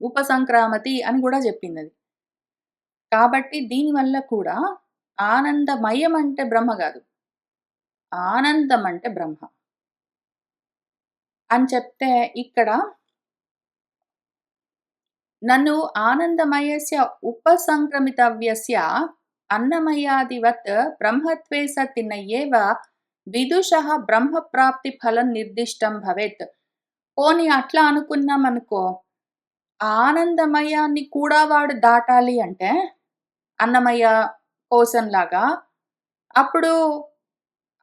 Speaker 1: ఉపసంక్రామతి అని గూడా జెప్పిందది. కాబట్టి దీనివల్ల కూడా ఆనందమయం అంటే బ్రహ్మ గాదు. ఆనందం అంటే బ్రహ్మ అని చెప్తే ఇక్కడ నన్ను ఆనందమయస్య ఉపసంక్రమితవ్యస్య అన్నమయాదివత్ బ్రహ్మత్వే సతి నయేవ విదుషః బ్రహ్మప్రాప్తి ఫలం నిర్దిష్టం భవేత్. పోనీ అట్లా అనుకున్నామనుకో, ఆనందమయాన్ని కూడా వాడు దాటాలి అంటే అన్నమయ కోశంలాగా, అప్పుడు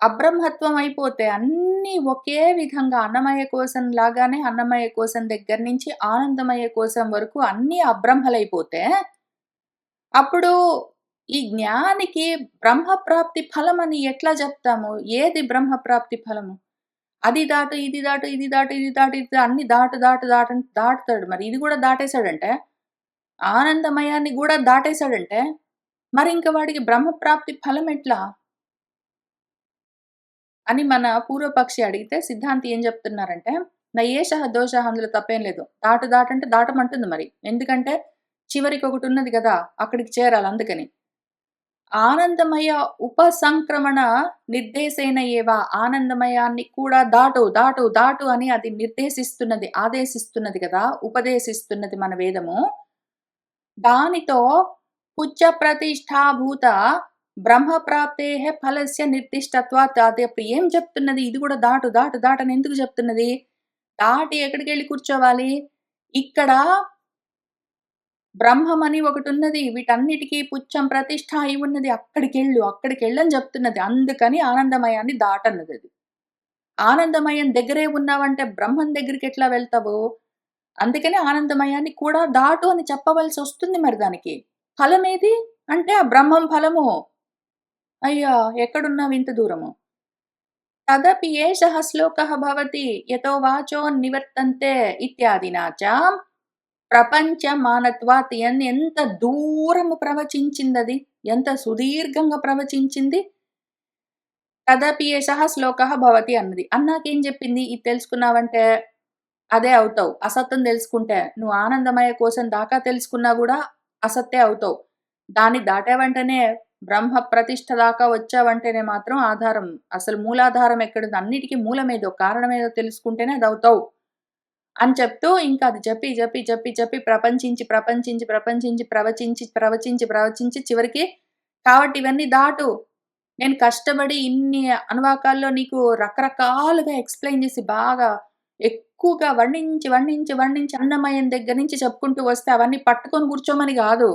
Speaker 1: అబ్రహ్మత్వం అయిపోతే అన్నీ ఒకే విధంగా అన్నమయ కోశం లాగానే అన్నమయ కోశం దగ్గర నుంచి ఆనందమయ కోశం వరకు అన్నీ అబ్రహ్మలైపోతే, అప్పుడు ఈ జ్ఞానికి బ్రహ్మప్రాప్తి ఫలమని ఎట్లా జెప్తాము? ఏది బ్రహ్మప్రాప్తి ఫలము? అది దాటు, ఇది దాటు, ఇది దాటు, ఇది దాటు, ఇది అన్నీ దాటు, దాటు, దాటు అంటే దాటుతాడు. మరి ఇది గూడా దాటేసాడంటే, ఆనందమయాన్ని గూడా దాటేసాడంటే, మరింక వాడికి బ్రహ్మప్రాప్తి ఫలం ఎట్లా? అని మన పూర్వపక్షి అడిగితే సిద్ధాంతి ఏం చెప్తున్నారంటే, నయేషః దోషః అందులో తప్పేం లేదు. దాటు దాటంటే దాటమంటుంది మరి. ఎందుకంటే చివరికొకటున్నది గదా! అక్కడికి చేరాలి అందుకని. ఆనందమయ ఉపసంక్రమణ నిర్దేశేన ఏవ ఆనందమయాన్ని కూడా దాటు, దాటు, దాటు అని అది నిర్దేశిస్తున్నది, ఆదేశిస్తున్నది గదా! ఉపదేశిస్తున్నది మన వేదము. దానితో పుచ్చ ప్రతిష్ఠాభూత బ్రహ్మప్రాప్తేః ఫలస్య నిర్దిష్టత్వాత్ అదప్పుడు ఏం చెప్తున్నది? ఇది కూడా దాటు, దాటు, దాటని ఎందుకు చెప్తున్నది? దాటి ఎక్కడికెళ్ళి కూర్చోవాలి? ఇక్కడ బ్రహ్మమని ఒకటున్నది. వీటన్నిటికి పుచ్చం ప్రతిష్ఠ అయి ఉన్నది. అక్కడికెళ్ళు, అక్కడికెళ్ళని చెప్తున్నది. అందుకని ఆనందమయాన్ని దాటన్నదది. ఆనందమయం దగ్గరే ఉన్నావంటే బ్రహ్మం దగ్గరికెట్లా వెళ్తావు? అందుకని ఆనందమయాన్ని కూడా దాటు అని చెప్పవలసొస్తుంది మరి దానికి. ఫలమేది? అంటే ఆ బ్రహ్మం ఫలము. అయ్యా! ఎక్కడున్నావింత దూరము? తదపి ఏషः శ్లోకः భవతి యతో వాచో నివర్తంతే ఇత్యాదినా చ ప్రపంచమానత్వాత్ ఎంత దూరము ప్రవచించిందది. ఎంత సుదీర్ఘంగా ప్రవచించింది. తదపి ఏషः శ్లోకः భవతి అన్నది. అన్నాకేం జెప్పింది? ఇది తెలుసుకున్నావంటే అదే అవుతావు. అసత్తుని తెలుసుకుంటే. నువ్వు ఆనందమయ కోసం దాకా తెలుసుకున్నా గూడా అసత్తే అవుతావు. దాన్ని దాటావంటేనే బ్రహ్మ ప్రతిష్ఠ దాకా వచ్చావంటేనే మాత్రం ఆధారం. అసలు మూలాధారం ఎక్కడుంది? అన్నిటికి మూలమేదో, కారణమేదో తెలుసుకుంటేనే అదవుతావు. అని చెప్తూ ఇంకా అది చెప్పి, చెప్పి, చెప్పి, చెప్పి ప్రపంచించి, ప్రపంచించి, ప్రపంచించి, ప్రవచించి, ప్రవచించి, ప్రవచించి చివరికి కాబట్టి ఇవన్నీ దాటు. నేను కష్టపడి ఇన్ని అనువాకాల్లో నీకు రకరకాలుగా ఎక్స్‌ప్లెయిన్ చేసి బాగా ఎక్కువగా వర్ణించి, వర్ణించి, వర్ణించి అన్నమయం దగ్గర నుంచి చెప్పుకుంటూ వస్తే అవన్నీ పట్టుకొని కూర్చోమని గాదు.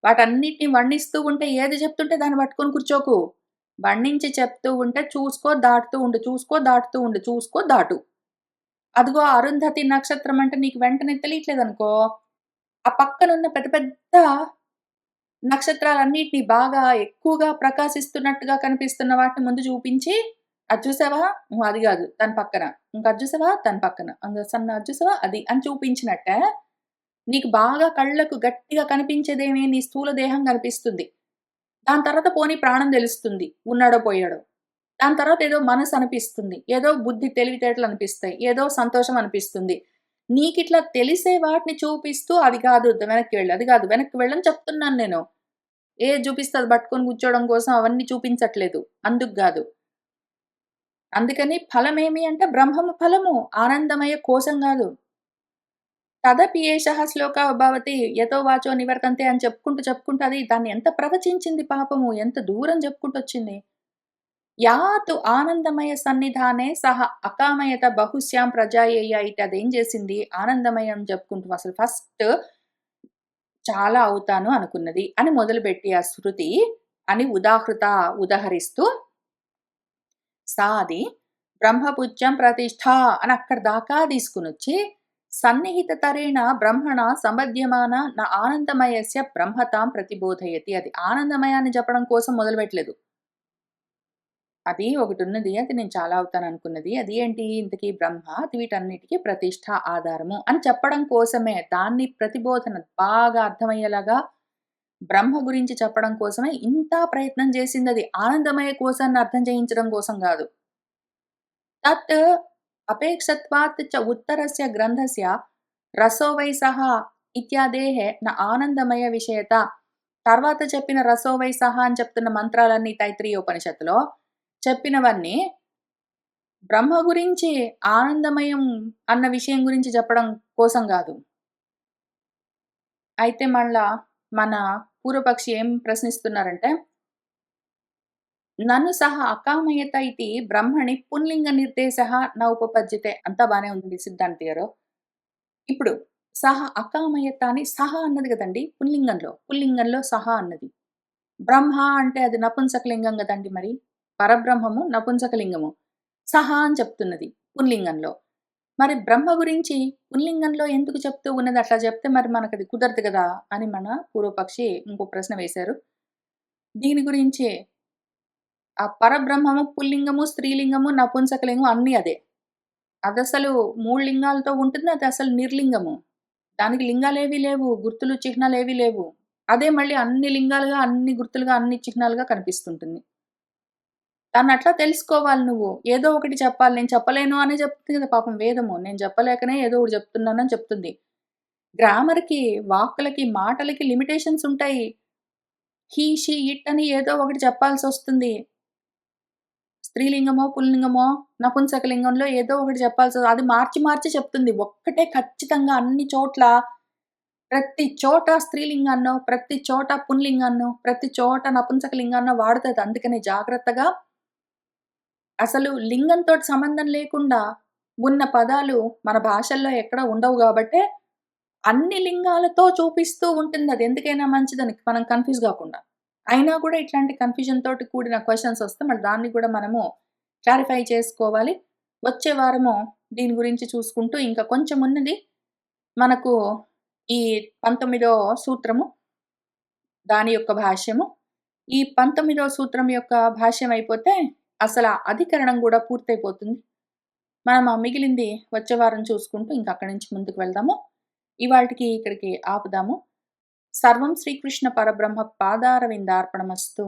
Speaker 1: వాటన్నిటిని వర్ణిస్తూ ఉంటే ఏది చెప్తుంటే దాన్ని పట్టుకొని కూర్చోకు. వర్ణించి చెప్తూ ఉంటే చూసుకో, దాటుతూ ఉండు, చూసుకో, దాటుతూ ఉండు, చూసుకో, దాటు. అదిగో అరుంధతి నక్షత్రం అంటే నీకు వెంటనే తెలియట్లేదనుకో, ఆ పక్కనున్న పెద్ద పెద్ద నక్షత్రాలన్నిటిని బాగా ఎక్కువగా ప్రకాశిస్తున్నట్టుగా కనిపిస్తున్న వాటిని ముందు చూపించి, "అది చూసావా? హ్మ్. అది గాదు. దాని పక్కన. ఇంక అది చూసావా? దాని పక్కన. అది చూసావా? అది" అని చూపించినట్టే, నీకు బాగా కళ్ళకు గట్టిగా కనిపించేదేమి నీ స్థూల దేహం కనిపిస్తుంది. దాని తర్వాత పోనీ ప్రాణం తెలుస్తుంది. ఉన్నాడో, పోయాడో. దాని తర్వాత ఏదో మనసనిపిస్తుంది. ఏదో బుద్ధి తెలివితేటలనిపిస్తాయి. ఏదో సంతోషం అనిపిస్తుంది. నీకిట్లా తెలిసే వాటిని చూపిస్తూ అది కాదు వెనక్కి వెళ్ళు, అది కాదు వెనక్కి వెళ్ళని చెప్తున్నాను నేను. ఏది చూపిస్తే అది పట్టుకొని కూర్చోవడం కోసం అవన్నీ చూపించట్లేదు. అందుకు గాదు. అందుకని ఫలమేమి అంటే బ్రహ్మము ఫలము. ఆనందమయ కోశం గాదు. తదపి ఏషః శ్లోకः భవతి యతో వాచో నివర్తంతే అని చెప్పుకుంటూ, చెప్పుకుంటూ అది దాన్ని ఎంత ప్రవచించింది పాపము. ఎంత దూరం చెప్పుకుంటొచ్చింది. యాతు ఆనందమయ సన్నిధానే సహ అకామయత బహుశ్యాం ప్రజాయేయ అయితే అదేం చేసింది? ఆనందమయం చెప్పుకుంటూ అసలు ఫస్ట్ చాలా అవుతాను అనుకున్నది అని మొదలుపెట్టి ఆ శృతి అని ఉదహరిస్తూ సాది బ్రహ్మపుచ్చం ప్రతిష్ఠ అని అక్కడి దాకా తీసుకొనొచ్చి సన్నిహితతరేణ బ్రహ్మణ సంబధ్యమాన నా ఆనందమయస్య బ్రహ్మతాం ప్రతిబోధయతి. అది ఆనందమయాన్ని చెప్పడం కోసం మొదలుపెట్టలేదు. అది ఒకటున్నది. అది నేను చాలా అవుతాననుకున్నది. అది ఏంటి ఇంతకీ బ్రహ్మ అది వీటన్నిటికి ప్రతిష్ఠ, ఆధారము అని చెప్పడం కోసమే. దాన్ని ప్రతిబోధన బాగా అర్థమయ్యేలాగా బ్రహ్మ గురించి చెప్పడం కోసమే ఇంత ప్రయత్నం చేసిందది. ఆనందమయ కోశాన్ని అర్థం చేయించడం కోసం గాదు. తత్ అపేక్షత్వాత్ చ ఉత్తరస్య గ్రంథస్య రసో వై సహ ఇత్యాదేః న ఆనందమయ విషయత. తర్వాత చెప్పిన రసో వై సహ అని చెప్తున్న మంత్రాలన్నీ తైత్రీయోపనిషత్తులో చెప్పినవన్నీ బ్రహ్మ గురించి ఆనందమయం అన్న విషయం గురించి చెప్పడం కోసం గాదు. అయితే మళ్ళా మన పూర్వపక్షి ఏం ప్రశ్నిస్తున్నారంటే, నన్ను సహ అకామయత ఇతి బ్రహ్మణి పుంలింగ నిర్దేశః న ఉపపద్యతే. అంతా బానే ఉంది సిద్ధాంతి గారు. ఇప్పుడు సహ అకామయత అని సహ అన్నది గదండీ పుల్లింగంలో. పుల్లింగంలో సహ అన్నది. బ్రహ్మ అంటే అది నపుంసకలింగం గదండీ మరి. పరబ్రహ్మము నపుంసకలింగము. సహ అని చెప్తున్నది పుల్లింగంలో. మరి బ్రహ్మ గురించి పుల్లింగంలో ఎందుకు చెప్తూ ఉన్నది? అట్లా చెప్తే మరి మనకది కుదరదు గదా! అని మన పూర్వపక్షి ఇంకో ప్రశ్న వేశారు. దీని గురించి ఆ పరబ్రహ్మము పుల్లింగము, స్త్రీలింగము, నపుంసకలింగం అన్నీ అదే. అదసలు 3 లింగాలతో ఉంటుంది. అదసలు నిర్లింగము. దానికి లింగాలేవి లేవు. గుర్తులు, చిహ్నాలేవి లేవు. అదే మళ్ళీ అన్ని లింగాలుగా, అన్ని గుర్తులుగా, అన్ని చిహ్నాలుగా కనిపిస్తుంటుంది. దాన్నట్లా తెలుసుకోవాలి నువ్వు. ఏదో ఒకటి చెప్పాలి. నేను చెప్పలేను అనే చెప్తుంది కదా పాపం వేదము. నేను చెప్పలేకనే ఏదో ఒకటి చెప్తున్నానని చెప్తుంది. గ్రామర్‌కి, వాక్కులకి, మాటలకి లిమిటేషన్స్ ఉంటాయి. హి, షి, ఇట్ అని ఏదో ఒకటి చెప్పాల్సొస్తుంది. స్త్రీలింగమో, పుల్లింగమో, నపుంసకలింగంలో ఏదో ఒకటి చెప్పాల్సి అది మార్చి, మార్చి చెప్తుంది. ఒక్కటే ఖచ్చితంగా అన్ని చోట్ల ప్రతి చోట స్త్రీలింగాన్నో, ప్రతి చోట పుంలింగాన్నో, ప్రతి చోట నపుంసకలింగాన్నో వాడుతది. అందుకని జాగ్రత్తగా అసలు లింగంతోటి సంబంధం లేకుండా ఉన్న పదాలు మన భాషల్లో ఎక్కడ ఉండవు గాబట్టే, అన్ని లింగాలతో చూపిస్తూ ఉంటుందది. ఎందుకైనా మంచిదని మనం కన్‌ఫ్యూజ్ గాకుండా. అయినా కూడా ఇట్లాంటి కన్‌ఫ్యూజన్ తోటి కూడిన క్వెషన్స్ వస్తే మళ్ళీ దాన్ని కూడా మనము క్లారిఫై చేసుకోవాలి. వచ్చే వారము దీని గురించి చూసుకుంటూ ఇంకా కొంచెం ఉన్నది. మనకు ఈ 19వ సూత్రము, దాని యొక్క భాష్యము. ఈ 19వ సూత్రం యొక్క భాష్యం అయిపోతే అసల అధికరణం గూడా పూర్తయిపోతుంది. మనం ఆ మిగిలింది వచ్చే వారం చూసుకుంటూ ఇంక అక్కడి నుంచి ముందుకు వెళ్దాము. ఇవాల్టికి ఇక్కడికి ఆపుదాము. సర్వం శ్రీకృష్ణ పరబ్రహ్మ పాదారవిందార్పణమస్తు.